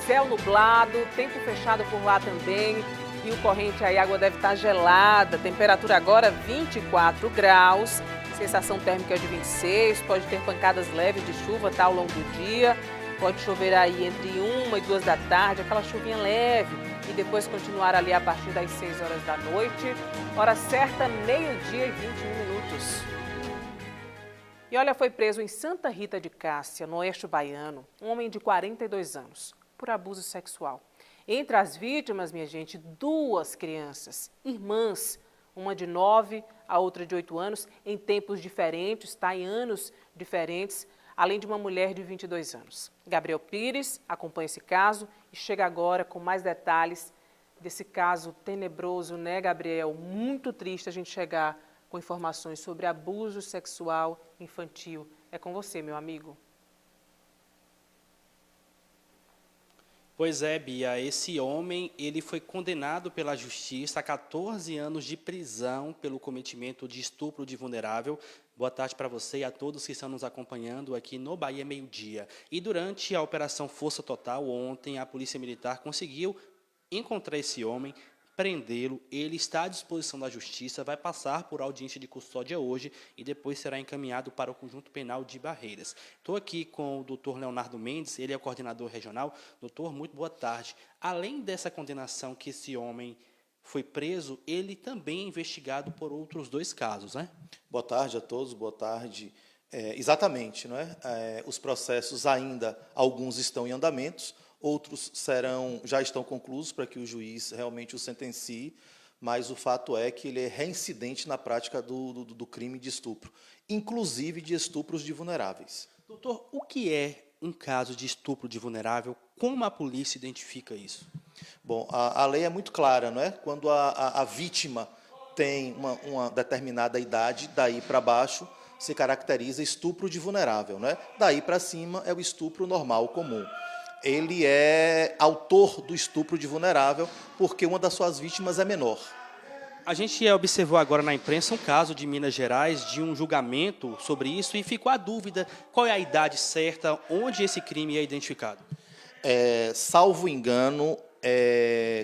céu nublado, tempo fechado por lá também, Rio Corrente, aí a água deve estar gelada, temperatura agora 24 graus, sensação térmica de 26, pode ter pancadas leves de chuva ao longo do dia, pode chover aí entre 1 e 2 da tarde, aquela chuvinha leve, e depois continuar ali a partir das 6 horas da noite, hora certa, meio-dia e 21 minutos. E olha, foi preso em Santa Rita de Cássia, no oeste baiano, um homem de 42 anos, por abuso sexual. Entre as vítimas, minha gente, 2 crianças, irmãs, uma de 9, a outra de 8 anos, em tempos diferentes, tá? Em anos diferentes, além de uma mulher de 22 anos. Gabriel Pires acompanha esse caso e chega agora com mais detalhes desse caso tenebroso, né, Gabriel? Muito triste a gente chegar com informações sobre abuso sexual infantil. É com você, meu amigo. Pois é, Bia, esse homem ele foi condenado pela justiça a 14 anos de prisão pelo cometimento de estupro de vulnerável. Boa tarde para você e a todos que estão nos acompanhando aqui no Bahia Meio-Dia. E durante a Operação Força Total, ontem, a Polícia Militar conseguiu encontrar esse homem, prendê-lo. Ele está à disposição da Justiça, vai passar por audiência de custódia hoje e depois será encaminhado para o Conjunto Penal de Barreiras. Estou aqui com o doutor Leonardo Mendes, ele é o coordenador regional. Doutor, muito boa tarde. Além dessa condenação que esse homem foi preso, ele também é investigado por outros 2 casos, né? Boa tarde a todos, boa tarde. Exatamente, não é? Os processos ainda, alguns estão em andamentos, outros já estão concluídos para que o juiz realmente o sentencie, mas o fato é que ele é reincidente na prática do crime de estupro, inclusive de estupros de vulneráveis. Doutor, o que é um caso de estupro de vulnerável? Como a polícia identifica isso? Bom, a lei é muito clara, não é? Quando a vítima tem uma determinada idade, daí para baixo, se caracteriza estupro de vulnerável, não é? Daí para cima é o estupro normal, comum. Ele é autor do estupro de vulnerável porque uma das suas vítimas é menor. A gente observou agora na imprensa um caso de Minas Gerais, de um julgamento sobre isso, e ficou a dúvida qual é a idade certa, onde esse crime é identificado. Salvo engano,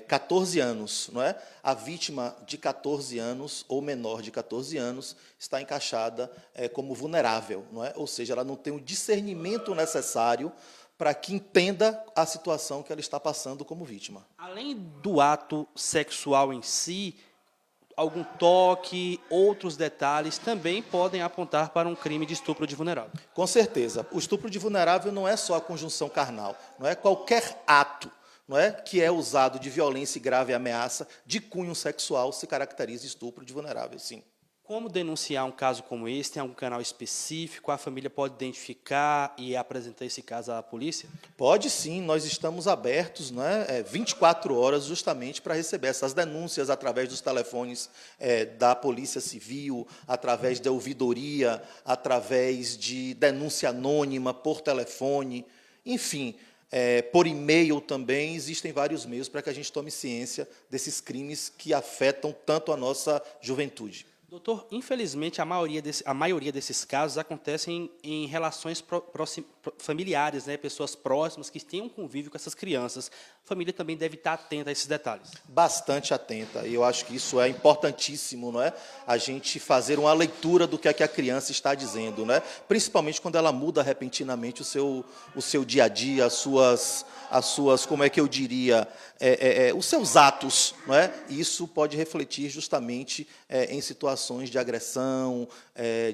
14 anos, não é? A vítima de 14 anos ou menor de 14 anos está encaixada como vulnerável, não é? Ou seja, ela não tem o discernimento necessário para que entenda a situação que ela está passando como vítima. Além do ato sexual em si, algum toque, outros detalhes também podem apontar para um crime de estupro de vulnerável. Com certeza. O estupro de vulnerável não é só a conjunção carnal, não é qualquer ato, não é, que é usado de violência e grave ameaça de cunho sexual se caracteriza estupro de vulnerável, sim. Como denunciar um caso como esse? Tem algum canal específico? A família pode identificar e apresentar esse caso à polícia? Pode sim, nós estamos abertos, né, 24 horas justamente para receber essas denúncias através dos telefones da Polícia Civil, através da ouvidoria, através de denúncia anônima por telefone, enfim, por e-mail também. Existem vários meios para que a gente tome ciência desses crimes que afetam tanto a nossa juventude. Doutor, infelizmente, a maioria desses casos acontecem em relações familiares, né? Pessoas próximas que têm um convívio com essas crianças. A família também deve estar atenta a esses detalhes. Bastante atenta. E eu acho que isso é importantíssimo, não é? A gente fazer uma leitura do que é que a criança está dizendo, né? Principalmente quando ela muda repentinamente o seu dia a dia, as suas, como é que eu diria, os seus atos, não é? E isso pode refletir justamente em situações de agressão,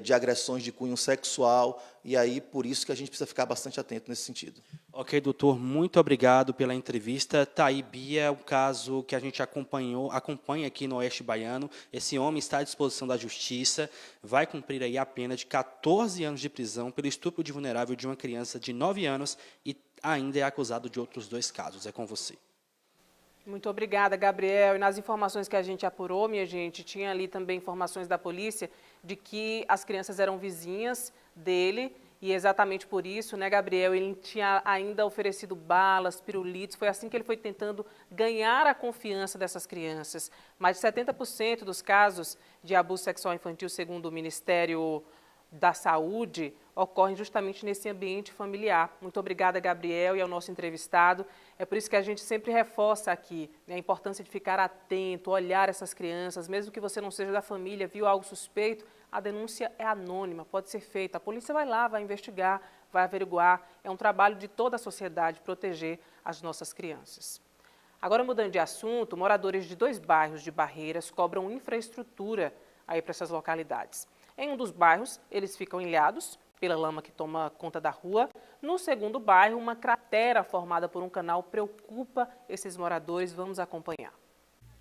de agressões de cunho sexual, e aí por isso que a gente precisa ficar bastante atento nesse sentido. Ok, doutor, muito obrigado pela entrevista. Tá aí, Bia, o caso que a gente acompanha aqui no Oeste Baiano. Esse homem está à disposição da Justiça, vai cumprir aí a pena de 14 anos de prisão pelo estupro de vulnerável de uma criança de 9 anos e ainda é acusado de outros 2 casos. É com você. Muito obrigada, Gabriel. E nas informações que a gente apurou, minha gente, tinha ali também informações da polícia de que as crianças eram vizinhas dele e exatamente por isso, né, Gabriel, ele tinha ainda oferecido balas, pirulitos, foi assim que ele foi tentando ganhar a confiança dessas crianças. Mais de 70% dos casos de abuso sexual infantil, segundo o Ministério da saúde ocorrem justamente nesse ambiente familiar. Muito obrigada, Gabriel, e ao nosso entrevistado. É por isso que a gente sempre reforça aqui, né, a importância de ficar atento, olhar essas crianças, mesmo que você não seja da família, viu algo suspeito, a denúncia é anônima, pode ser feita. A polícia vai lá, vai investigar, vai averiguar. É um trabalho de toda a sociedade proteger as nossas crianças. Agora, mudando de assunto, moradores de 2 bairros de Barreiras cobram infraestrutura aí para essas localidades. Em um dos bairros, eles ficam ilhados pela lama que toma conta da rua. No segundo bairro, uma cratera formada por um canal preocupa esses moradores. Vamos acompanhar.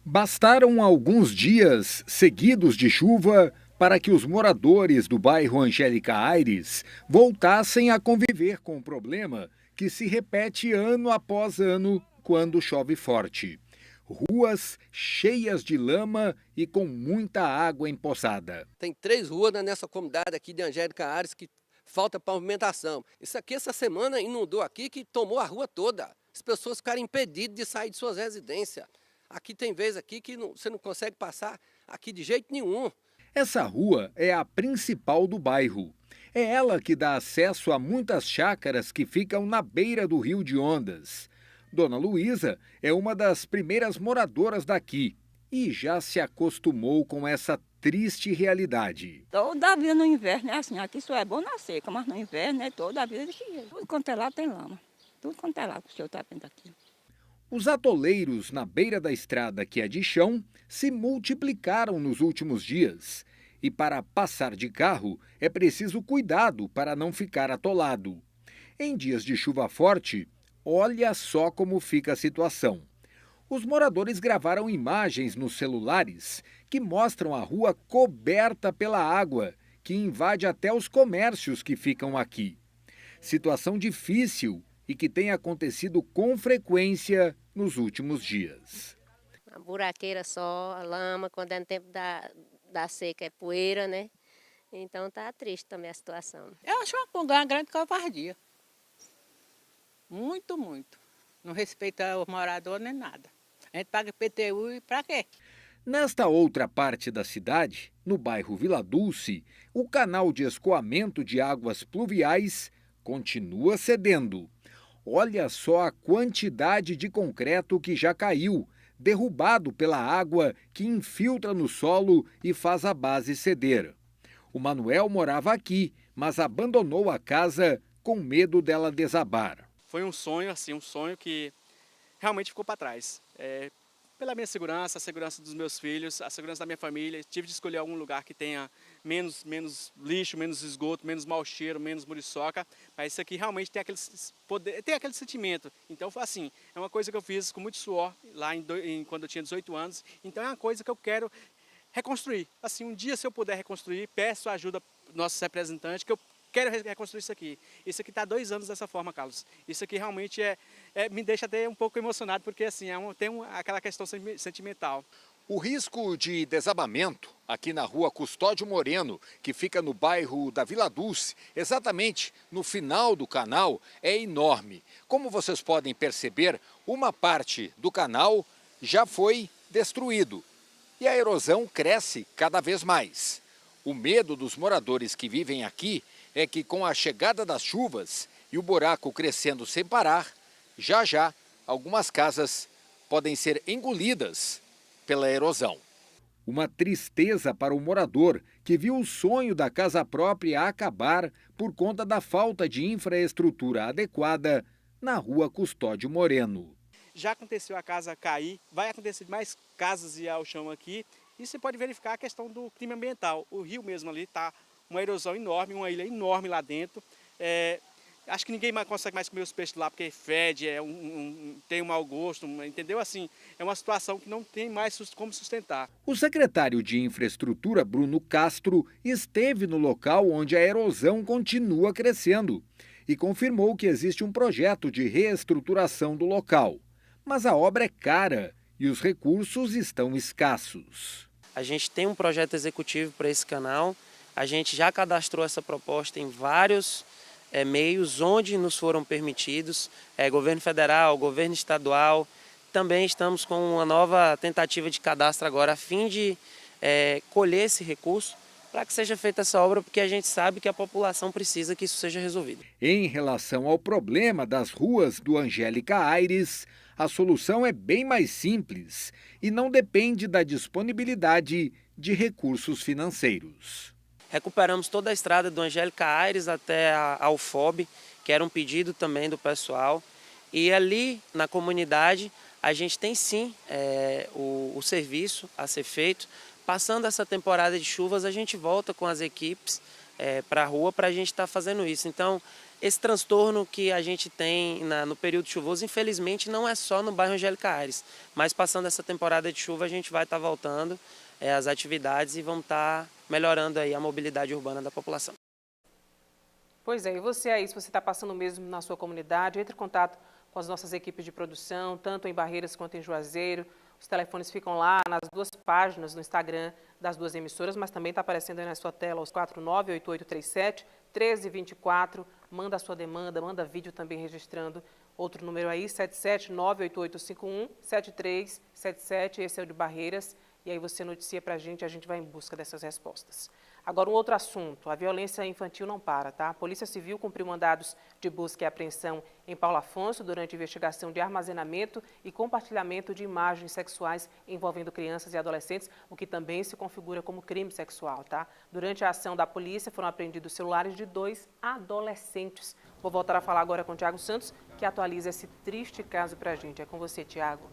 Bastaram alguns dias seguidos de chuva para que os moradores do bairro Angélica Aires voltassem a conviver com o problema que se repete ano após ano quando chove forte. Ruas cheias de lama e com muita água empoçada. Tem 3 ruas nessa comunidade aqui de Angélica Aires que falta pavimentação. Isso aqui, essa semana, inundou aqui que tomou a rua toda. As pessoas ficaram impedidas de sair de suas residências. Aqui tem vezes aqui que você não consegue passar aqui de jeito nenhum. Essa rua é a principal do bairro. É ela que dá acesso a muitas chácaras que ficam na beira do Rio de Ondas. Dona Luísa é uma das primeiras moradoras daqui e já se acostumou com essa triste realidade. Toda a vida no inverno é assim, aqui só é bom na seca, mas no inverno é toda a vida desse jeito. Tudo quanto é lado tem lama, tudo quanto é lado que o senhor está vendo aqui. Os atoleiros na beira da estrada, que é de chão, se multiplicaram nos últimos dias. E para passar de carro é preciso cuidado para não ficar atolado. Em dias de chuva forte, olha só como fica a situação. Os moradores gravaram imagens nos celulares que mostram a rua coberta pela água, que invade até os comércios que ficam aqui. Situação difícil e que tem acontecido com frequência nos últimos dias. A buraqueira só, a lama, quando é no tempo da seca é poeira, né? Então tá triste também a situação. Eu acho uma grande covardia. Muito, muito. Não respeita o morador nem nada. A gente paga IPTU e pra quê? Nesta outra parte da cidade, no bairro Vila Dulce, o canal de escoamento de águas pluviais continua cedendo. Olha só a quantidade de concreto que já caiu, derrubado pela água que infiltra no solo e faz a base ceder. O Manuel morava aqui, mas abandonou a casa com medo dela desabar. Foi um sonho, um sonho que realmente ficou para trás. Pela minha segurança, a segurança dos meus filhos, a segurança da minha família, tive de escolher algum lugar que tenha menos lixo, menos esgoto, menos mau cheiro, menos muriçoca, mas isso aqui realmente tem aquele sentimento. Então foi assim, é uma coisa que eu fiz com muito suor lá quando eu tinha 18 anos, então é uma coisa que eu quero reconstruir. Assim, um dia se eu puder reconstruir, peço a ajuda dos nossos representantes, que eu quero reconstruir isso aqui. Isso aqui está há 2 anos dessa forma, Carlos. Isso aqui realmente me deixa até um pouco emocionado, porque assim, tem aquela questão sentimental. O risco de desabamento aqui na rua Custódio Moreno, que fica no bairro da Vila Dulce, exatamente no final do canal, é enorme. Como vocês podem perceber, uma parte do canal já foi destruído e a erosão cresce cada vez mais. O medo dos moradores que vivem aqui é que com a chegada das chuvas e o buraco crescendo sem parar, já algumas casas podem ser engolidas pela erosão. Uma tristeza para o morador que viu o sonho da casa própria acabar por conta da falta de infraestrutura adequada na rua Custódio Moreno. Já aconteceu a casa cair, vai acontecer mais casas ir ao chão aqui, e você pode verificar a questão do clima ambiental. O rio mesmo ali está uma erosão enorme, uma ilha enorme lá dentro. Acho que ninguém consegue mais comer os peixes lá porque fede, tem um mau gosto, entendeu? Assim, é uma situação que não tem mais como sustentar. O secretário de Infraestrutura, Bruno Castro, esteve no local onde a erosão continua crescendo e confirmou que existe um projeto de reestruturação do local. Mas a obra é cara e os recursos estão escassos. A gente tem um projeto executivo para esse canal, a gente já cadastrou essa proposta em vários meios onde nos foram permitidos, governo federal, governo estadual. Também estamos com uma nova tentativa de cadastro agora a fim de colher esse recurso para que seja feita essa obra, porque a gente sabe que a população precisa que isso seja resolvido. Em relação ao problema das ruas do Angélica Aires, a solução é bem mais simples e não depende da disponibilidade de recursos financeiros. Recuperamos toda a estrada do Angélica Aires até a UFOB, que era um pedido também do pessoal. E ali na comunidade a gente tem sim o serviço a ser feito. Passando essa temporada de chuvas, a gente volta com as equipes para a rua para a gente estar fazendo isso. Então, esse transtorno que a gente tem no período chuvoso, infelizmente, não é só no bairro Angélica Aires. Mas passando essa temporada de chuva, a gente vai estar voltando às atividades e vamos estar melhorando aí a mobilidade urbana da população. Pois é, e você aí, se você está passando mesmo na sua comunidade, entre em contato com as nossas equipes de produção, tanto em Barreiras quanto em Juazeiro. Os telefones ficam lá nas duas páginas no Instagram das duas emissoras, mas também está aparecendo aí na sua tela os 498837-1324. Manda a sua demanda, manda vídeo também registrando. Outro número aí, 7798851-7377, esse é o de Barreiras. E aí você noticia para a gente vai em busca dessas respostas. Agora, um outro assunto, a violência infantil não para, tá? A Polícia Civil cumpriu mandados de busca e apreensão em Paulo Afonso durante investigação de armazenamento e compartilhamento de imagens sexuais envolvendo crianças e adolescentes, o que também se configura como crime sexual, tá? Durante a ação da polícia foram apreendidos celulares de 2 adolescentes. Vou voltar a falar agora com o Tiago Santos, que atualiza esse triste caso para a gente. É com você, Tiago.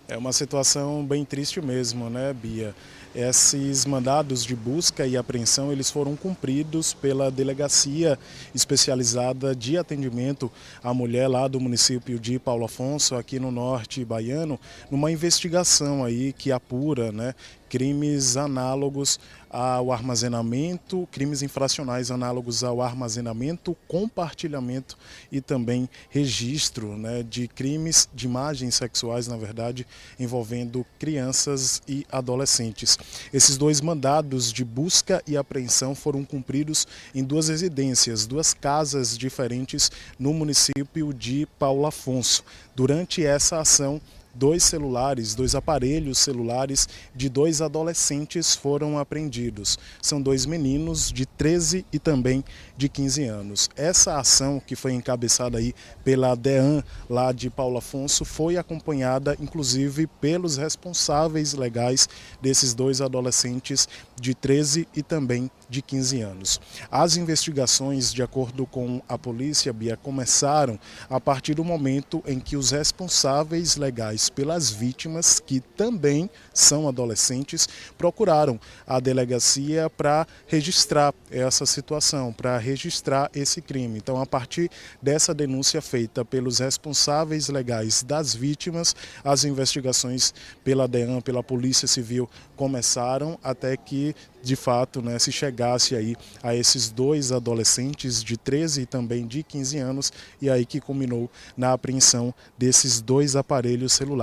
É uma situação bem triste mesmo, né, Bia? Esses mandados de busca e apreensão, eles foram cumpridos pela Delegacia Especializada de Atendimento à Mulher lá do município de Paulo Afonso, aqui no norte baiano, numa investigação aí que apura, né, crimes análogos ao armazenamento, crimes infracionais análogos ao armazenamento, compartilhamento e também registro, né, de crimes de imagens sexuais, na verdade, envolvendo crianças e adolescentes. Esses 2 mandados de busca e apreensão foram cumpridos em 2 residências, 2 casas diferentes no município de Paulo Afonso. Durante essa ação, 2 celulares, 2 aparelhos celulares de 2 adolescentes foram apreendidos. São 2 meninos de 13 e também de 15 anos. Essa ação, que foi encabeçada aí pela DEAN lá de Paulo Afonso, foi acompanhada inclusive pelos responsáveis legais desses 2 adolescentes de 13 e também de 15 anos. As investigações, de acordo com a polícia, Bia, começaram a partir do momento em que os responsáveis legais pelas vítimas, que também são adolescentes, procuraram a delegacia para registrar essa situação, para registrar esse crime. Então, a partir dessa denúncia feita pelos responsáveis legais das vítimas, as investigações pela DEAN, pela Polícia Civil, começaram até que, de fato, né, se chegasse aí a esses 2 adolescentes de 13 e também de 15 anos, e aí que culminou na apreensão desses 2 aparelhos celulares.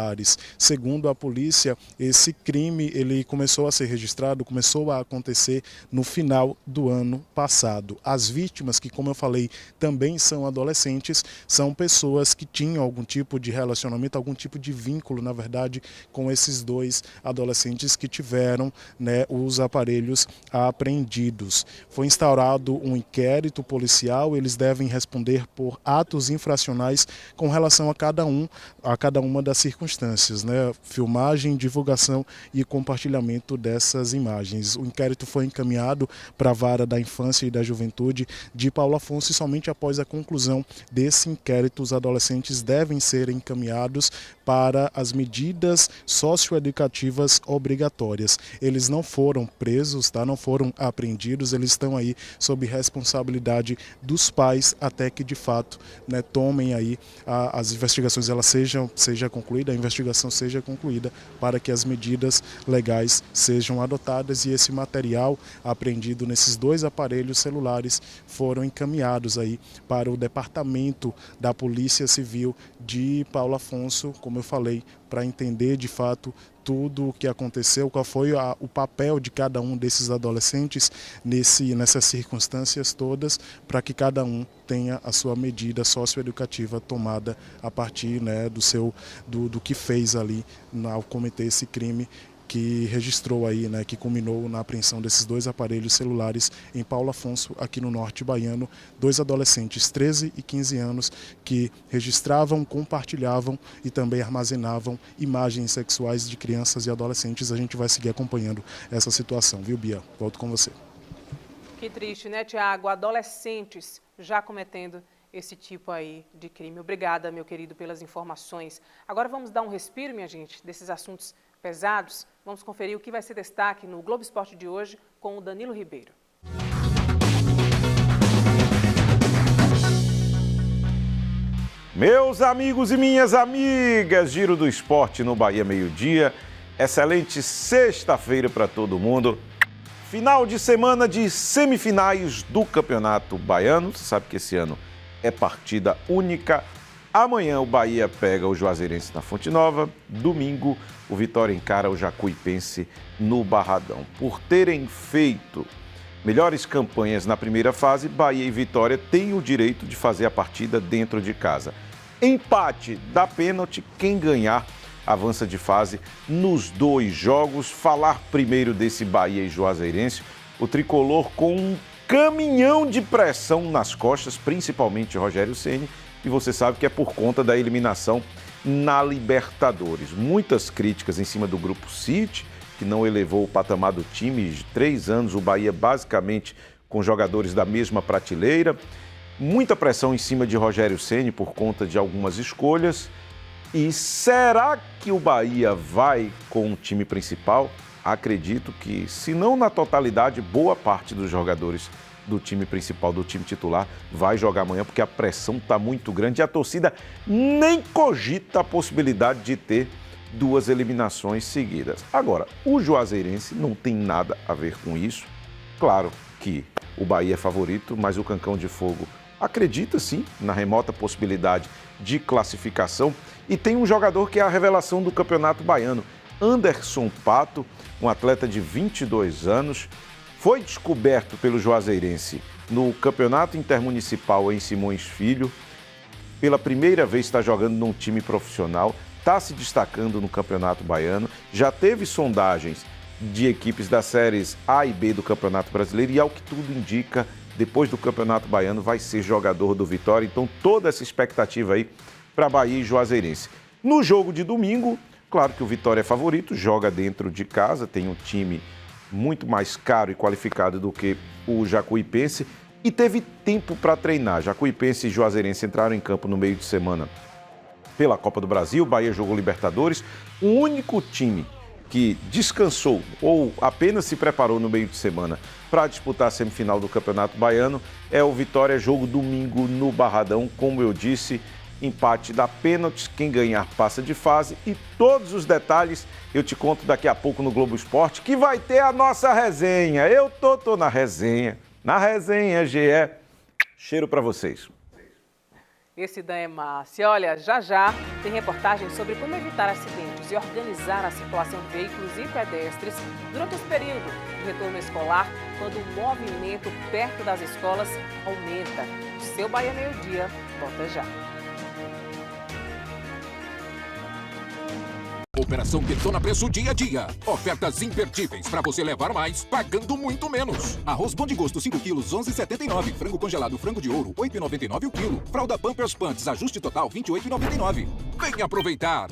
Segundo a polícia, esse crime ele começou a ser registrado, começou a acontecer no final do ano passado. As vítimas, que como eu falei, também são adolescentes, são pessoas que tinham algum tipo de relacionamento, algum tipo de vínculo, na verdade, com esses 2 adolescentes que tiveram, né, os aparelhos apreendidos. Foi instaurado um inquérito policial, eles devem responder por atos infracionais com relação a cada uma das circunstâncias, né? Filmagem, divulgação e compartilhamento dessas imagens. O inquérito foi encaminhado para a Vara da Infância e da Juventude de Paulo Afonso e somente após a conclusão desse inquérito os adolescentes devem ser encaminhados para as medidas socioeducativas obrigatórias. Eles não foram presos, tá? Não foram apreendidos, eles estão aí sob responsabilidade dos pais até que de fato, né, tomem aí as investigações, ela seja concluída, a investigação seja concluída para que as medidas legais sejam adotadas e esse material apreendido nesses 2 aparelhos celulares foram encaminhados aí para o Departamento da Polícia Civil de Paulo Afonso, como eu falei, para entender de fato tudo o que aconteceu, qual foi o papel de cada um desses adolescentes nessas circunstâncias todas, para que cada um tenha a sua medida socioeducativa tomada a partir, né, do que fez ali ao cometer esse crime, que registrou aí, né, que culminou na apreensão desses 2 aparelhos celulares em Paulo Afonso, aqui no norte baiano, 2 adolescentes, 13 e 15 anos, que registravam, compartilhavam e também armazenavam imagens sexuais de crianças e adolescentes. A gente vai seguir acompanhando essa situação, viu, Bia? Volto com você. Que triste, né, Tiago? Adolescentes já cometendo esse tipo aí de crime. Obrigada, meu querido, pelas informações. Agora vamos dar um respiro, minha gente, desses assuntos pesados. Vamos conferir o que vai ser destaque no Globo Esporte de hoje com o Danilo Ribeiro. Meus amigos e minhas amigas, Giro do Esporte no Bahia Meio-Dia. Excelente sexta-feira para todo mundo. Final de semana de semifinais do Campeonato Baiano. Você sabe que esse ano é partida única. Amanhã o Bahia pega o Juazeirense na Fonte Nova. Domingo o Vitória encara o Jacuipense no Barradão. Por terem feito melhores campanhas na primeira fase, Bahia e Vitória têm o direito de fazer a partida dentro de casa. Empate dá pênalti, quem ganhar avança de fase nos 2 jogos. Falar primeiro desse Bahia e Juazeirense, o tricolor com um caminhão de pressão nas costas, principalmente Rogério Ceni, e você sabe que é por conta da eliminação na Libertadores. Muitas críticas em cima do Grupo City, que não elevou o patamar do time de 3 anos, o Bahia basicamente com jogadores da mesma prateleira. Muita pressão em cima de Rogério Ceni por conta de algumas escolhas. E será que o Bahia vai com o time principal? Acredito que, se não na totalidade, boa parte dos jogadores do time principal, do time titular, vai jogar amanhã, porque a pressão está muito grande e a torcida nem cogita a possibilidade de ter 2 eliminações seguidas. Agora, o Juazeirense não tem nada a ver com isso. Claro que o Bahia é favorito, mas o Cancão de Fogo acredita sim na remota possibilidade de classificação e tem um jogador que é a revelação do Campeonato Baiano, Anderson Pato, um atleta de 22 anos, foi descoberto pelo Juazeirense no Campeonato Intermunicipal em Simões Filho, pela primeira vez está jogando num time profissional, está se destacando no Campeonato Baiano, já teve sondagens de equipes das séries A e B do Campeonato Brasileiro e, ao que tudo indica, depois do Campeonato Baiano vai ser jogador do Vitória, então toda essa expectativa aí para Bahia e Juazeirense. No jogo de domingo, claro que o Vitória é favorito, joga dentro de casa, tem um time muito mais caro e qualificado do que o Jacuipense e teve tempo para treinar. Jacuipense e Juazeirense entraram em campo no meio de semana pela Copa do Brasil, Bahia jogou Libertadores. O único time que descansou ou apenas se preparou no meio de semana para disputar a semifinal do Campeonato Baiano é o Vitória, jogo domingo no Barradão, como eu disse, empate dá pênaltis, quem ganhar passa de fase e todos os detalhes eu te conto daqui a pouco no Globo Esporte, que vai ter a nossa resenha. Eu tô na resenha GE. Cheiro para vocês. Esse Dan é massa. E olha, já tem reportagem sobre como evitar acidentes e organizar a circulação de veículos e pedestres durante esse período de retorno escolar, quando o movimento perto das escolas aumenta. O seu Bahia Meio-Dia volta já. Operação Detona Preço dia a dia. Ofertas imperdíveis para você levar mais, pagando muito menos. Arroz Bom de Gosto 5 quilos, 11,79. Frango congelado, frango de ouro, 8,99 o quilo. Fralda Pampers Pants, ajuste total, 28,99. Venha aproveitar.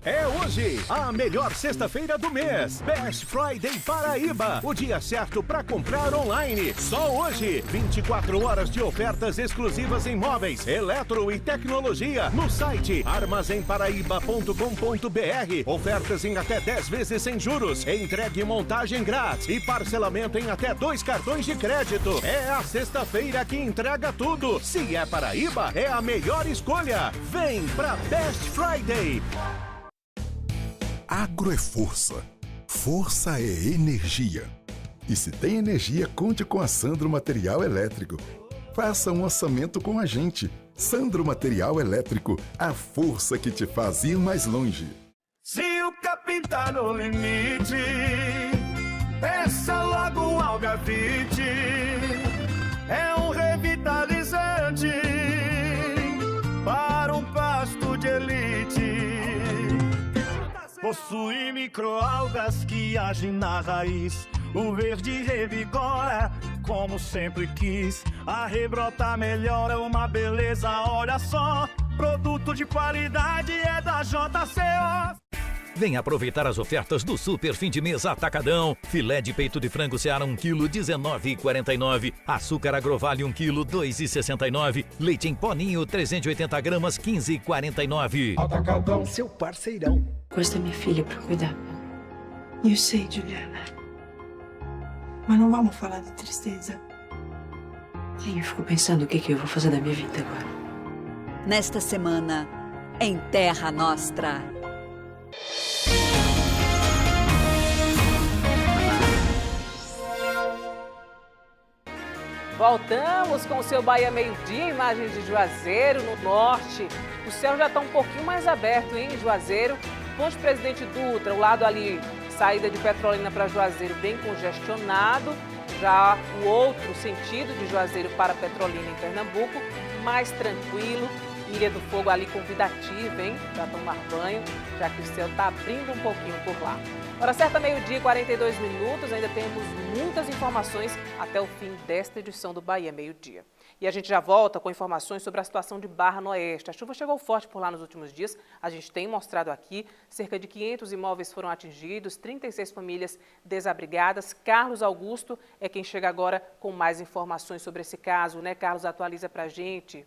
É hoje, a melhor sexta-feira do mês. Best Friday Paraíba. O dia certo para comprar online. Só hoje, 24 horas de ofertas exclusivas em móveis, eletro e tecnologia. No site armazemparaíba.com.br. Ofertas em até 10 vezes sem juros. Entregue e montagem grátis. E parcelamento em até 2 cartões de crédito. É a sexta-feira que entrega tudo. Se é Paraíba, é a melhor escolha. Vem pra Best Friday. Agro é força. Força é energia. E se tem energia, conte com a Sandro Material Elétrico. Faça um orçamento com a gente. Sandro Material Elétrico, a força que te faz ir mais longe. Se o capim tá no limite, peça logo um Algavite. É um revitalizante para um pasto de elite. possui microalgas que agem na raiz. O verde revigora, como sempre quis. A rebrota melhora, uma beleza, olha só. Produto de qualidade é da JCO. Vem aproveitar as ofertas do Super Fim de Mês Atacadão. Filé de peito de frango Seara 1 kg, R$19,49. Açúcar Agrovale 1 kg, R$2,69. Leite em pó Ninho 380 gramas, R$15,49. Atacadão, seu parceirão. Gosto da minha filha pra cuidar. Eu sei, Juliana. Mas não vamos falar de tristeza. Eu fico pensando o que eu vou fazer da minha vida agora. Nesta semana, em Terra Nostra. Voltamos com o seu Bahia Meio-Dia, imagens de Juazeiro, no norte. O céu já está um pouquinho mais aberto, hein, em Juazeiro. Ponte Presidente Dutra, o lado ali, saída de Petrolina para Juazeiro, bem congestionado. Já o outro sentido de Juazeiro para Petrolina, em Pernambuco, mais tranquilo. Ilha do Fogo ali convidativa, hein, para tomar banho, já que o céu está abrindo um pouquinho por lá. Hora certa, meio-dia, 42 minutos, ainda temos muitas informações até o fim desta edição do Bahia Meio-Dia. E a gente já volta com informações sobre a situação de Barra no Oeste. A chuva chegou forte por lá nos últimos dias, a gente tem mostrado aqui, cerca de 500 imóveis foram atingidos, 36 famílias desabrigadas. Carlos Augusto é quem chega agora com mais informações sobre esse caso, né? Carlos, atualiza pra gente.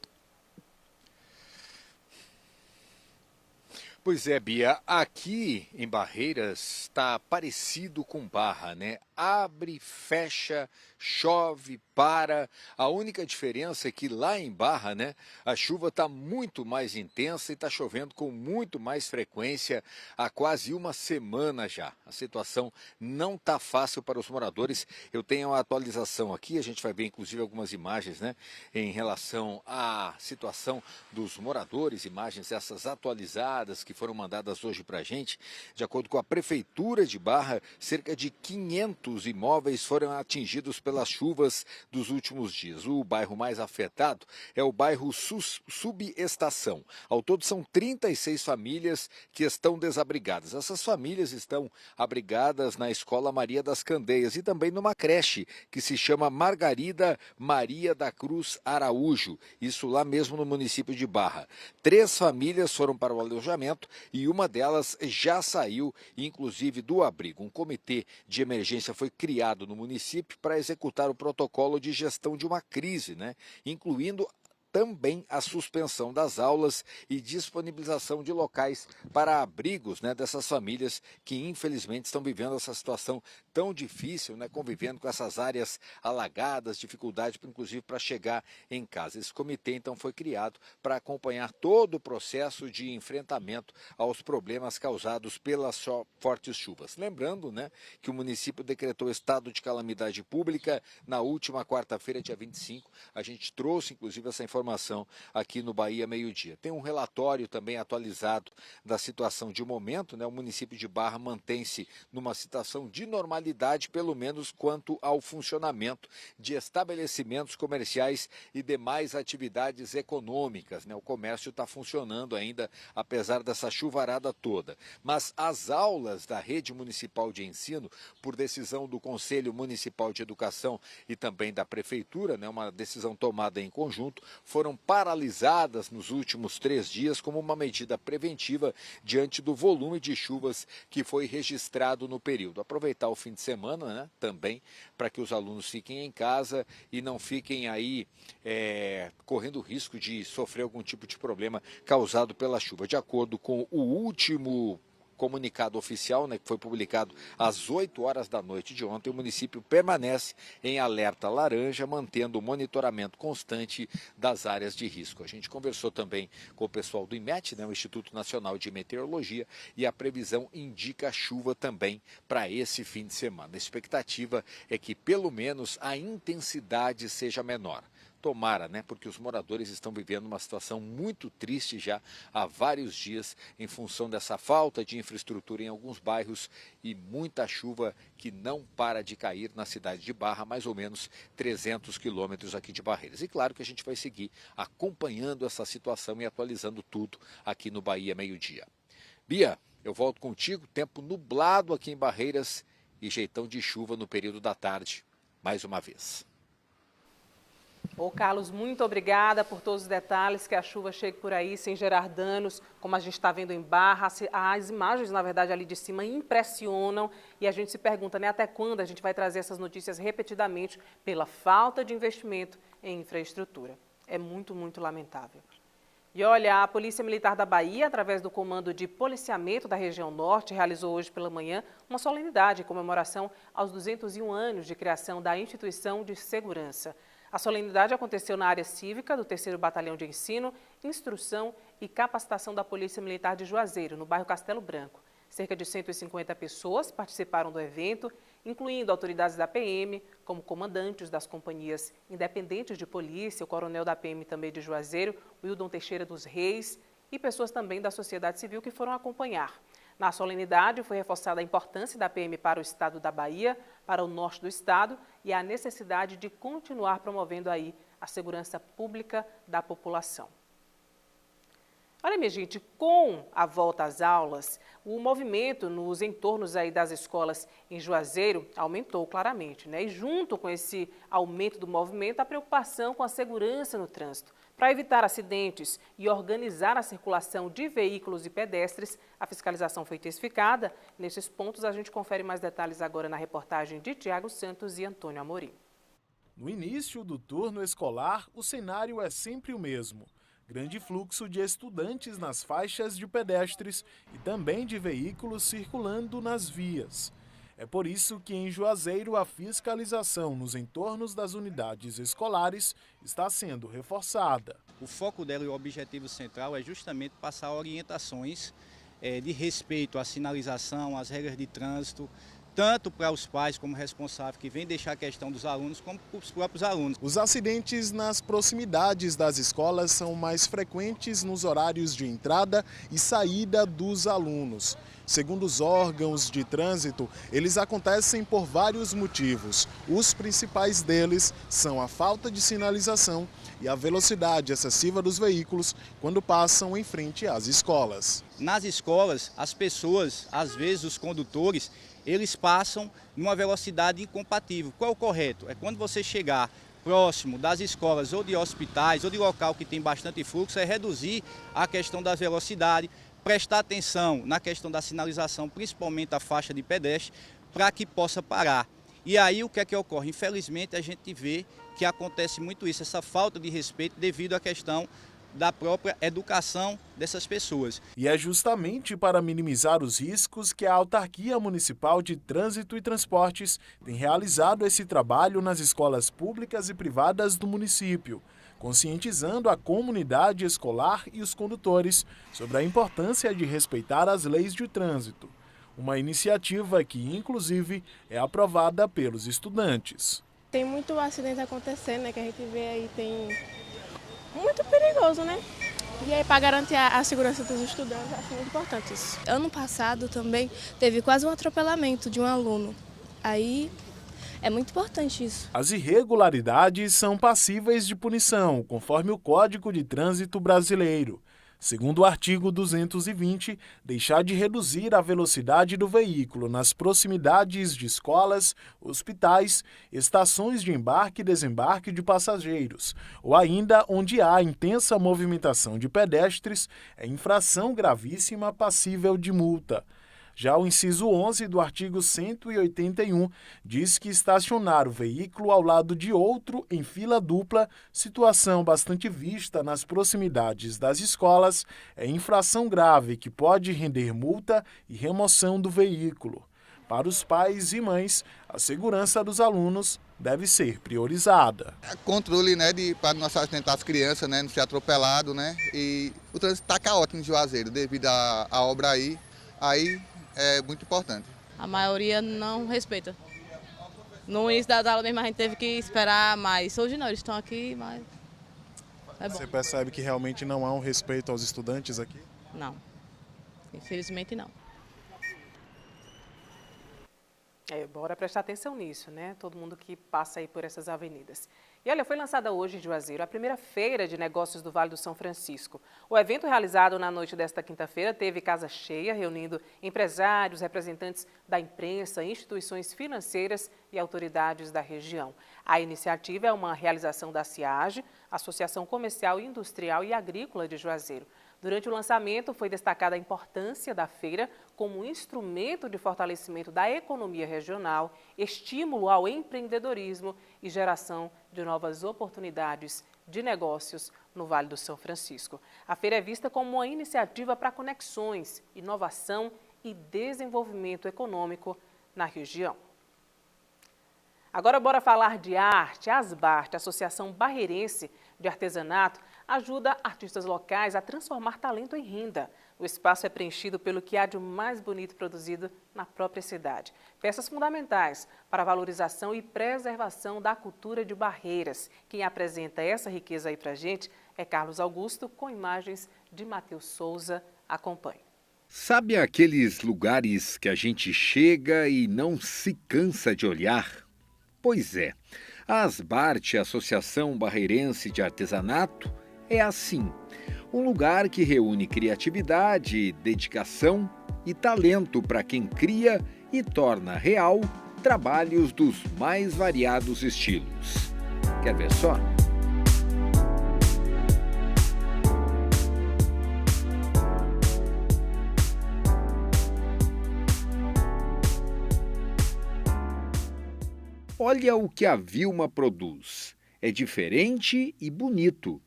Pois é, Bia, aqui em Barreiras está parecido com Barra, né? Abre, fecha, chove, para. A única diferença é que lá em Barra, né, a chuva está muito mais intensa e está chovendo com muito mais frequência há quase uma semana já. A situação não está fácil para os moradores. Eu tenho uma atualização aqui, a gente vai ver inclusive algumas imagens, né, em relação à situação dos moradores, imagens essas atualizadas que foram mandadas hoje para a gente. De acordo com a Prefeitura de Barra, cerca de 500 imóveis foram atingidos pelas chuvas dos últimos dias. O bairro mais afetado é o bairro Subestação. Ao todo são 36 famílias que estão desabrigadas. Essas famílias estão abrigadas na Escola Maria das Candeias e também numa creche que se chama Margarida Maria da Cruz Araújo. Isso lá mesmo no município de Barra. 3 famílias foram para o alojamento e uma delas já saiu, inclusive, do abrigo. Um comitê de emergência foi criado no município para executar o protocolo de gestão de uma crise, né? Incluindo também a suspensão das aulas e disponibilização de locais para abrigos, né, dessas famílias que infelizmente estão vivendo essa situação tão difícil, né, convivendo com essas áreas alagadas, dificuldade inclusive para chegar em casa. Esse comitê então foi criado para acompanhar todo o processo de enfrentamento aos problemas causados pelas fortes chuvas. Lembrando, né, que o município decretou estado de calamidade pública na última quarta-feira, dia 25. A gente trouxe inclusive essa informação aqui no Bahia Meio-Dia. Tem um relatório também atualizado da situação de momento, né? O município de Barra mantém-se numa situação de normalidade, pelo menos quanto ao funcionamento de estabelecimentos comerciais e demais atividades econômicas, né? O comércio está funcionando ainda, apesar dessa chuvarada toda. Mas as aulas da rede municipal de ensino, por decisão do Conselho Municipal de Educação e também da Prefeitura, né? Uma decisão tomada em conjunto, foram paralisadas nos últimos 3 dias como uma medida preventiva diante do volume de chuvas que foi registrado no período. Aproveitar o fim de semana, né, também para que os alunos fiquem em casa e não fiquem aí correndo o risco de sofrer algum tipo de problema causado pela chuva. De acordo com o último comunicado oficial, né, que foi publicado às 8 horas da noite de ontem, o município permanece em alerta laranja, mantendo o monitoramento constante das áreas de risco. A gente conversou também com o pessoal do IMET, né, o Instituto Nacional de Meteorologia, e a previsão indica chuva também para esse fim de semana. A expectativa é que pelo menos a intensidade seja menor. Tomara, né? Porque os moradores estão vivendo uma situação muito triste já há vários dias em função dessa falta de infraestrutura em alguns bairros e muita chuva que não para de cair na cidade de Barra, mais ou menos 300 quilômetros aqui de Barreiras. E claro que a gente vai seguir acompanhando essa situação e atualizando tudo aqui no Bahia Meio-Dia. Bia, Eu volto contigo, tempo nublado aqui em Barreiras e jeitão de chuva no período da tarde, mais uma vez. Ô Carlos, muito obrigada por todos os detalhes, que a chuva chegue por aí sem gerar danos, como a gente está vendo em Barra. As imagens, na verdade, ali de cima impressionam e a gente se pergunta, né, até quando a gente vai trazer essas notícias repetidamente pela falta de investimento em infraestrutura. É muito, muito lamentável. E olha, a Polícia Militar da Bahia, através do Comando de Policiamento da Região Norte, realizou hoje pela manhã uma solenidade em comemoração aos 201 anos de criação da Instituição de Segurança. A solenidade aconteceu na área cívica do 3º Batalhão de Ensino, Instrução e Capacitação da Polícia Militar de Juazeiro, no bairro Castelo Branco. Cerca de 150 pessoas participaram do evento, incluindo autoridades da PM, como comandantes das companhias independentes de polícia, o coronel da PM também de Juazeiro, Wildon Teixeira dos Reis, e pessoas também da sociedade civil que foram acompanhar. Na solenidade foi reforçada a importância da PM para o estado da Bahia, para o norte do estado e a necessidade de continuar promovendo aí a segurança pública da população. Olha, minha gente, com a volta às aulas, o movimento nos entornos aí das escolas em Juazeiro aumentou claramente, né? E junto com esse aumento do movimento, a preocupação com a segurança no trânsito. Para evitar acidentes e organizar a circulação de veículos e pedestres, a fiscalização foi intensificada. Nesses pontos, a gente confere mais detalhes agora na reportagem de Tiago Santos e Antônio Amorim. No início do turno escolar, o cenário é sempre o mesmo. Grande fluxo de estudantes nas faixas de pedestres e também de veículos circulando nas vias. É por isso que em Juazeiro a fiscalização nos entornos das unidades escolares está sendo reforçada. O foco dela e o objetivo central é justamente passar orientações de respeito à sinalização, às regras de trânsito, tanto para os pais como responsáveis que vêm deixar a questão dos alunos, como para os próprios alunos. Os acidentes nas proximidades das escolas são mais frequentes nos horários de entrada e saída dos alunos. Segundo os órgãos de trânsito, eles acontecem por vários motivos. Os principais deles são a falta de sinalização e a velocidade excessiva dos veículos quando passam em frente às escolas. Nas escolas, as pessoas, às vezes os condutores, eles passam numa velocidade incompatível. Qual é o correto? É quando você chegar próximo das escolas ou de hospitais ou de local que tem bastante fluxo, é reduzir a questão da velocidade, prestar atenção na questão da sinalização, principalmente a faixa de pedestre, para que possa parar. E aí o que é que ocorre? Infelizmente a gente vê que acontece muito isso, essa falta de respeito devido à questão da própria educação dessas pessoas. E é justamente para minimizar os riscos que a Autarquia Municipal de Trânsito e Transportes tem realizado esse trabalho nas escolas públicas e privadas do município, conscientizando a comunidade escolar e os condutores sobre a importância de respeitar as leis de trânsito. Uma iniciativa que, inclusive, é aprovada pelos estudantes. Tem muito acidente acontecendo, né, que a gente vê aí, tem muito perigoso, né? E aí, para garantir a segurança dos estudantes, acho muito importante isso. Ano passado também teve quase um atropelamento de um aluno. Aí é muito importante isso. As irregularidades são passíveis de punição, conforme o Código de Trânsito Brasileiro. Segundo o artigo 220, deixar de reduzir a velocidade do veículo nas proximidades de escolas, hospitais, estações de embarque e desembarque de passageiros, ou ainda onde há intensa movimentação de pedestres, é infração gravíssima passível de multa. Já o inciso 11 do artigo 181 diz que estacionar o veículo ao lado de outro em fila dupla, situação bastante vista nas proximidades das escolas, é infração grave que pode render multa e remoção do veículo. Para os pais e mães, a segurança dos alunos deve ser priorizada. Controle, né, para não acidentar as crianças, né, não ser atropelado, né, e o trânsito está caótico em Juazeiro devido à obra aí é muito importante. A maioria não respeita. No início das aulas mesmo a gente teve que esperar mais. Hoje não, eles estão aqui, mas é bom. Você percebe que realmente não há um respeito aos estudantes aqui? Não, infelizmente não. Bora prestar atenção nisso, né? Todo mundo que passa aí por essas avenidas. E olha, foi lançada hoje em Juazeiro a primeira feira de negócios do Vale do São Francisco. O evento realizado na noite desta quinta-feira teve casa cheia, reunindo empresários, representantes da imprensa, instituições financeiras e autoridades da região. A iniciativa é uma realização da CIAGE, Associação Comercial, Industrial e Agrícola de Juazeiro. Durante o lançamento, foi destacada a importância da feira como um instrumento de fortalecimento da economia regional, estímulo ao empreendedorismo e geração de novas oportunidades de negócios no Vale do São Francisco. A feira é vista como uma iniciativa para conexões, inovação e desenvolvimento econômico na região. Agora, bora falar de arte. A Asbarte, Associação Barreirense de Artesanato, ajuda artistas locais a transformar talento em renda. O espaço é preenchido pelo que há de mais bonito produzido na própria cidade. Peças fundamentais para a valorização e preservação da cultura de Barreiras. Quem apresenta essa riqueza aí pra gente é Carlos Augusto, com imagens de Matheus Souza. Acompanhe. Sabe aqueles lugares que a gente chega e não se cansa de olhar? Pois é, a Asbarte, Associação Barreirense de Artesanato, é assim, um lugar que reúne criatividade, dedicação e talento para quem cria e torna real trabalhos dos mais variados estilos. Quer ver só? Olha o que a Vilma produz. É diferente e bonito.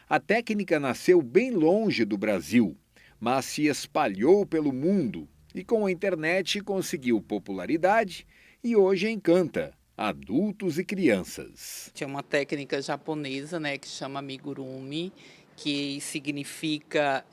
A técnica nasceu bem longe do Brasil, mas se espalhou pelo mundo e com a internet conseguiu popularidade e hoje encanta adultos e crianças. É uma técnica japonesa, né, que chama amigurumi, que significa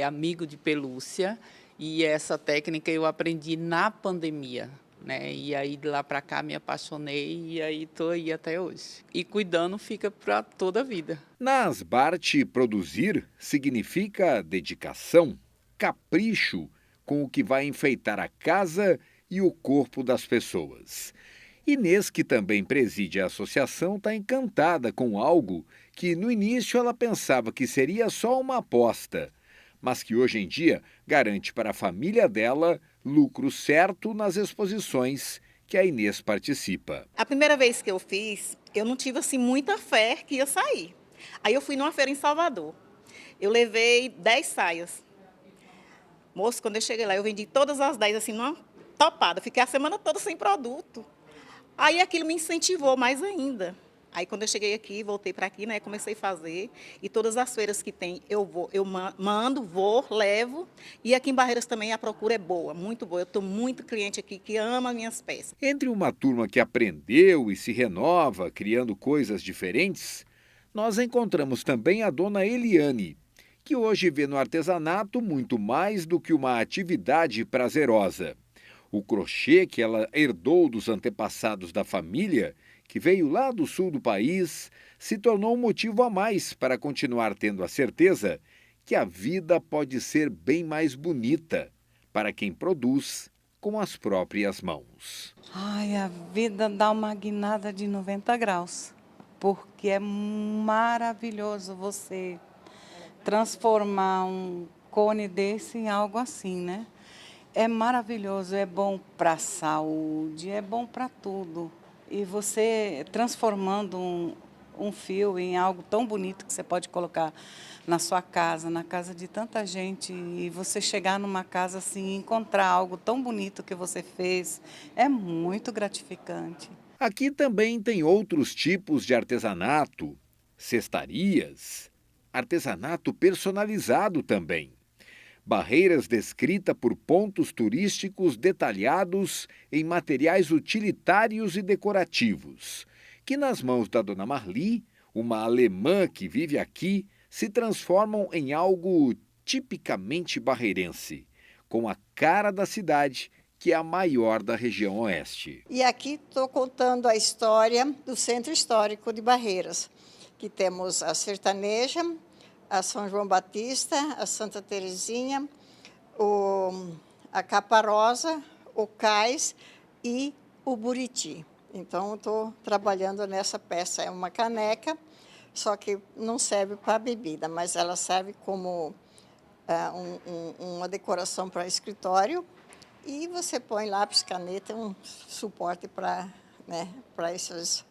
amigo de pelúcia, e essa técnica eu aprendi na pandemia. Né? E aí de lá para cá me apaixonei e aí estou aí até hoje. E cuidando fica para toda a vida. Na Asbarte, produzir significa dedicação, capricho com o que vai enfeitar a casa e o corpo das pessoas. Inês, que também preside a associação, está encantada com algo que no início ela pensava que seria só uma aposta, mas que hoje em dia garante para a família dela lucro certo nas exposições que a Inês participa. A primeira vez que eu fiz, eu não tive assim muita fé que ia sair. Aí eu fui numa feira em Salvador. Eu levei 10 saias. Moço, quando eu cheguei lá, eu vendi todas as 10 assim, numa topada. Fiquei a semana toda sem produto. Aí aquilo me incentivou mais ainda. Aí quando eu cheguei aqui, voltei para aqui, né, comecei a fazer, e todas as feiras que tem, eu mando, levo, e aqui em Barreiras também a procura é boa, muito boa. Eu estou muito cliente aqui que ama minhas peças. Entre uma turma que aprendeu e se renova, criando coisas diferentes, nós encontramos também a dona Eliane, que hoje vê no artesanato muito mais do que uma atividade prazerosa. O crochê que ela herdou dos antepassados da família, que veio lá do sul do país, se tornou um motivo a mais para continuar tendo a certeza que a vida pode ser bem mais bonita para quem produz com as próprias mãos. Ai, a vida dá uma guinada de 90 graus, porque é maravilhoso você transformar um cone desse em algo assim, né? É maravilhoso, é bom para a saúde, é bom para tudo. E você transformando um fio em algo tão bonito que você pode colocar na sua casa, na casa de tanta gente, e você chegar numa casa assim e encontrar algo tão bonito que você fez, é muito gratificante. Aqui também tem outros tipos de artesanato, cestarias, artesanato personalizado também. Barreiras descrita por pontos turísticos detalhados em materiais utilitários e decorativos, que nas mãos da dona Marli, uma alemã que vive aqui, se transformam em algo tipicamente barreirense, com a cara da cidade, que é a maior da região oeste. E aqui estou contando a história do Centro Histórico de Barreiras, que temos a Sertaneja, a São João Batista, a Santa Terezinha, a Caparosa, o Cais e por Buriti. Então, estou trabalhando nessa peça. É uma caneca, só que não serve para bebida, mas ela serve como uma decoração para escritório. E você põe lápis, caneta, um suporte para essas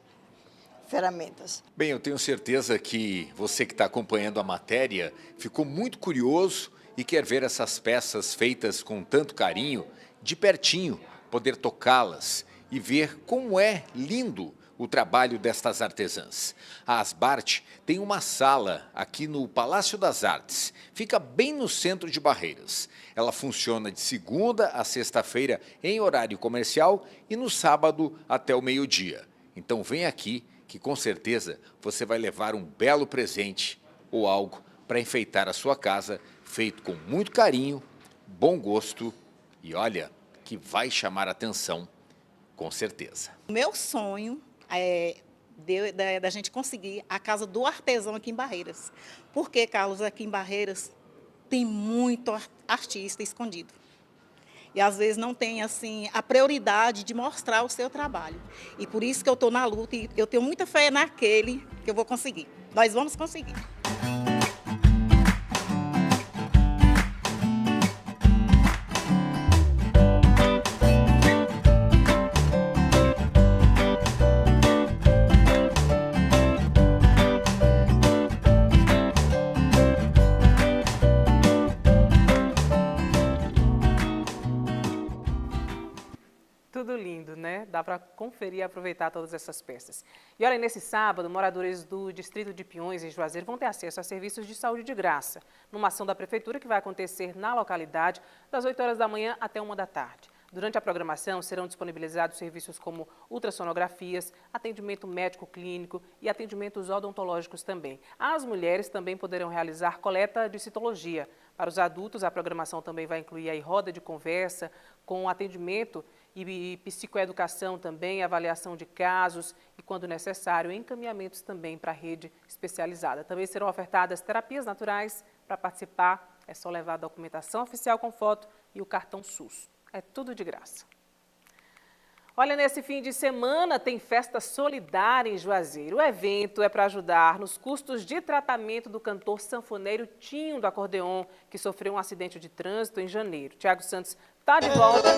ferramentas. Bem, eu tenho certeza que você que está acompanhando a matéria ficou muito curioso e quer ver essas peças feitas com tanto carinho, de pertinho, poder tocá-las e ver como é lindo o trabalho destas artesãs. A Asbart tem uma sala aqui no Palácio das Artes, fica bem no centro de Barreiras. Ela funciona de segunda a sexta-feira em horário comercial e no sábado até o meio-dia. Então vem aqui que com certeza você vai levar um belo presente ou algo para enfeitar a sua casa, feito com muito carinho, bom gosto e olha que vai chamar a atenção, com certeza. O meu sonho é da gente conseguir a casa do artesão aqui em Barreiras. Porque, Carlos, aqui em Barreiras tem muito artista escondido. E às vezes não tem assim a prioridade de mostrar o seu trabalho. E por isso que eu estou na luta e eu tenho muita fé naquele que eu vou conseguir. Nós vamos conseguir. Tudo lindo, né? Dá para conferir e aproveitar todas essas peças. E olha, nesse sábado, moradores do distrito de Piões, em Juazeiro, vão ter acesso a serviços de saúde de graça, numa ação da prefeitura que vai acontecer na localidade das 8 horas da manhã até 1 da tarde. Durante a programação, serão disponibilizados serviços como ultrassonografias, atendimento médico-clínico e atendimentos odontológicos também. As mulheres também poderão realizar coleta de citologia. Para os adultos, a programação também vai incluir aí roda de conversa com atendimento e psicoeducação também, avaliação de casos e, quando necessário, encaminhamentos também para a rede especializada. Também serão ofertadas terapias naturais. Para participar, é só levar a documentação oficial com foto e o cartão SUS. É tudo de graça. Olha, nesse fim de semana tem festa solidária em Juazeiro. O evento é para ajudar nos custos de tratamento do cantor sanfoneiro Tinho do Acordeon, que sofreu um acidente de trânsito em janeiro. Tiago Santos está de volta.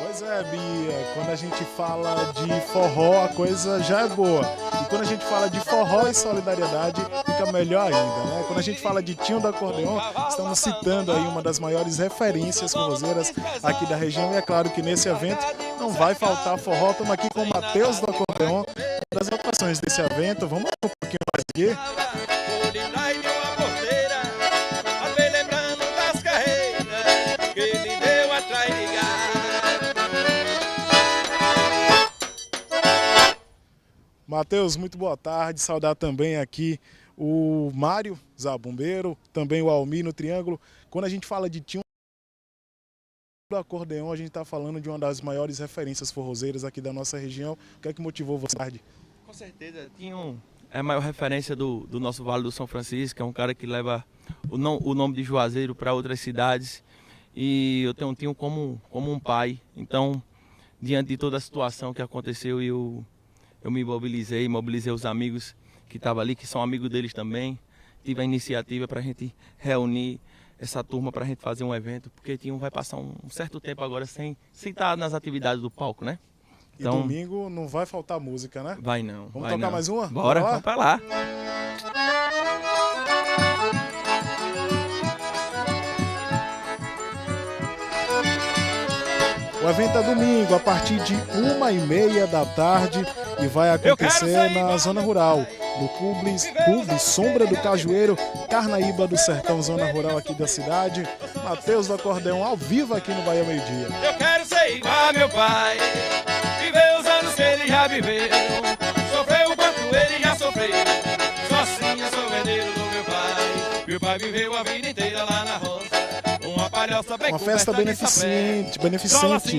Pois é, Bia, quando a gente fala de forró, a coisa já é boa. E quando a gente fala de forró e solidariedade, fica melhor ainda, né? Quando a gente fala de Tinho do Acordeon, estamos citando aí uma das maiores referências forrozeiras aqui da região. E é claro que nesse evento não vai faltar forró. Estamos aqui com o Matheus do Acordeon, uma das atrações desse evento. Vamos um pouquinho mais aqui. Matheus, muito boa tarde. Saudar também aqui o Mário Zabumbeiro, também o Almir no Triângulo. Quando a gente fala de Tinho do Acordeon, a gente está falando de uma das maiores referências forrozeiras aqui da nossa região. O que é que motivou você? Com certeza, Tinho é a maior referência do nosso Vale do São Francisco. É um cara que leva o nome de Juazeiro para outras cidades. E eu tenho um Tinho como um pai. Então, diante de toda a situação que aconteceu, eu me mobilizei os amigos que estavam ali, que são amigos deles também. Tive a iniciativa para a gente reunir essa turma para a gente fazer um evento, porque Tinho vai passar um certo tempo agora sem estar nas atividades do palco, né? Então, e domingo não vai faltar música, né? Vai não. Vamos tocar mais uma? Bora, vamos para lá. O evento é domingo, a partir de 1h30 da tarde e vai acontecer na Zona Rural, no Clube Sombra do Cajueiro, Carnaíba do Sertão, Zona Rural aqui da cidade. Matheus do Acordeon ao vivo aqui no Bahia Meio Dia. Eu quero ser igual a meu pai, viver os anos que ele já viveu, sofreu o quanto ele já sofreu, só assim eu sou herdeiro do meu pai. Meu pai viveu a vida inteira lá na roça, uma Uma festa beneficente,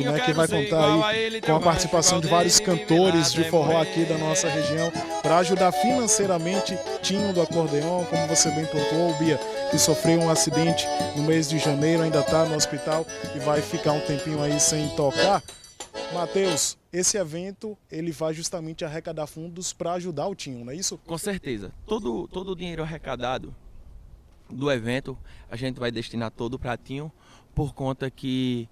né, que vai contar aí com a participação de vários cantores de forró aqui da nossa região para ajudar financeiramente Tinho do Acordeon, como você bem pontuou, Bia, que sofreu um acidente no mês de janeiro, ainda está no hospital e vai ficar um tempinho aí sem tocar. Matheus, esse evento ele vai justamente arrecadar fundos para ajudar o Tinho, não é isso? Com certeza. Todo o dinheiro arrecadado do evento a gente vai destinar todo para Tinho, por conta que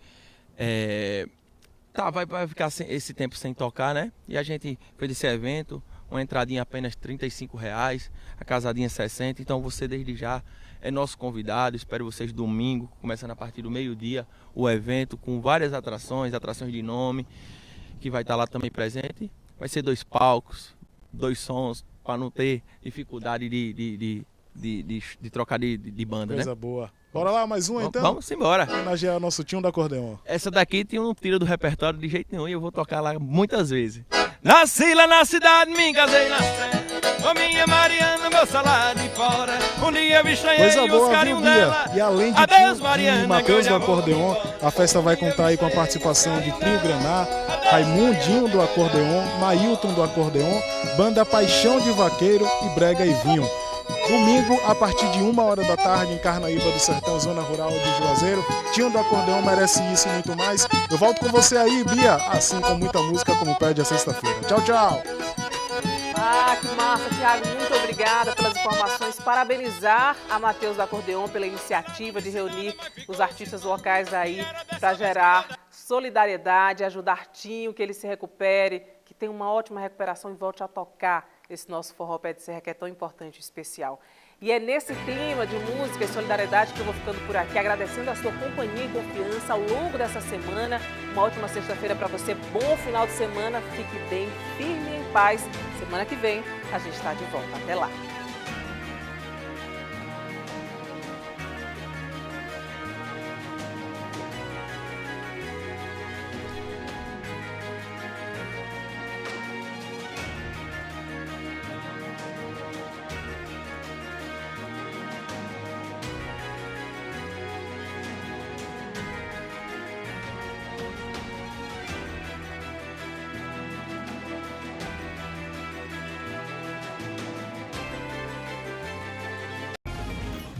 vai ficar esse tempo sem tocar, né? E a gente fez esse evento, uma entradinha apenas R$35, a casadinha 60. Então você desde já é nosso convidado. Espero vocês domingo, começando a partir do meio-dia, o evento com várias atrações de nome, que vai estar lá também presente. Vai ser 2 palcos, 2 sons, para não ter dificuldade de trocar de banda, Coisa né? boa. Bora lá, mais uma então? Vamos embora. Homenagear o nosso Tinho do Acordeon. Essa daqui tem um tiro do repertório de jeito nenhum e eu vou tocar lá muitas vezes. Nasci lá na cidade, me casei na serra. Ô minha Mariana, meu salário de fora. Um dia me estranhei Coisa os boa, carinhos viu, dela. Bia? E além de Matheus do Acordeon, a festa vai contar aí com a participação de Trio Graná, Raimundinho do Acordeon, Mailton do Acordeon, Banda Paixão de Vaqueiro e Brega e Vinho. Domingo, a partir de 1h da tarde, em Carnaíba do Sertão, zona rural de Juazeiro. Tinho do Acordeon merece isso e muito mais. Eu volto com você aí, Bia, assim com muita música como pede a sexta-feira. Tchau, tchau! Ah, que massa, Thiago, muito obrigada pelas informações. Parabenizar a Matheus do Acordeon pela iniciativa de reunir os artistas locais aí para gerar solidariedade, ajudar Tinho, que ele se recupere, que tenha uma ótima recuperação e volte a tocar esse nosso forró pé de serra que é tão importante e especial. E é nesse clima de música e solidariedade que eu vou ficando por aqui, agradecendo a sua companhia e confiança ao longo dessa semana. Uma ótima sexta-feira para você, bom final de semana, fique bem, firme e em paz. Semana que vem a gente está de volta. Até lá.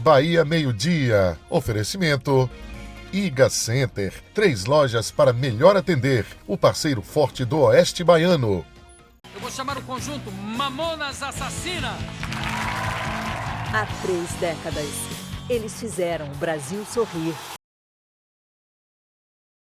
Bahia Meio-Dia. Oferecimento Iga Center. 3 lojas para melhor atender. O parceiro forte do Oeste Baiano. Eu vou chamar o conjunto Mamonas Assassinas. Há 3 décadas, eles fizeram o Brasil sorrir.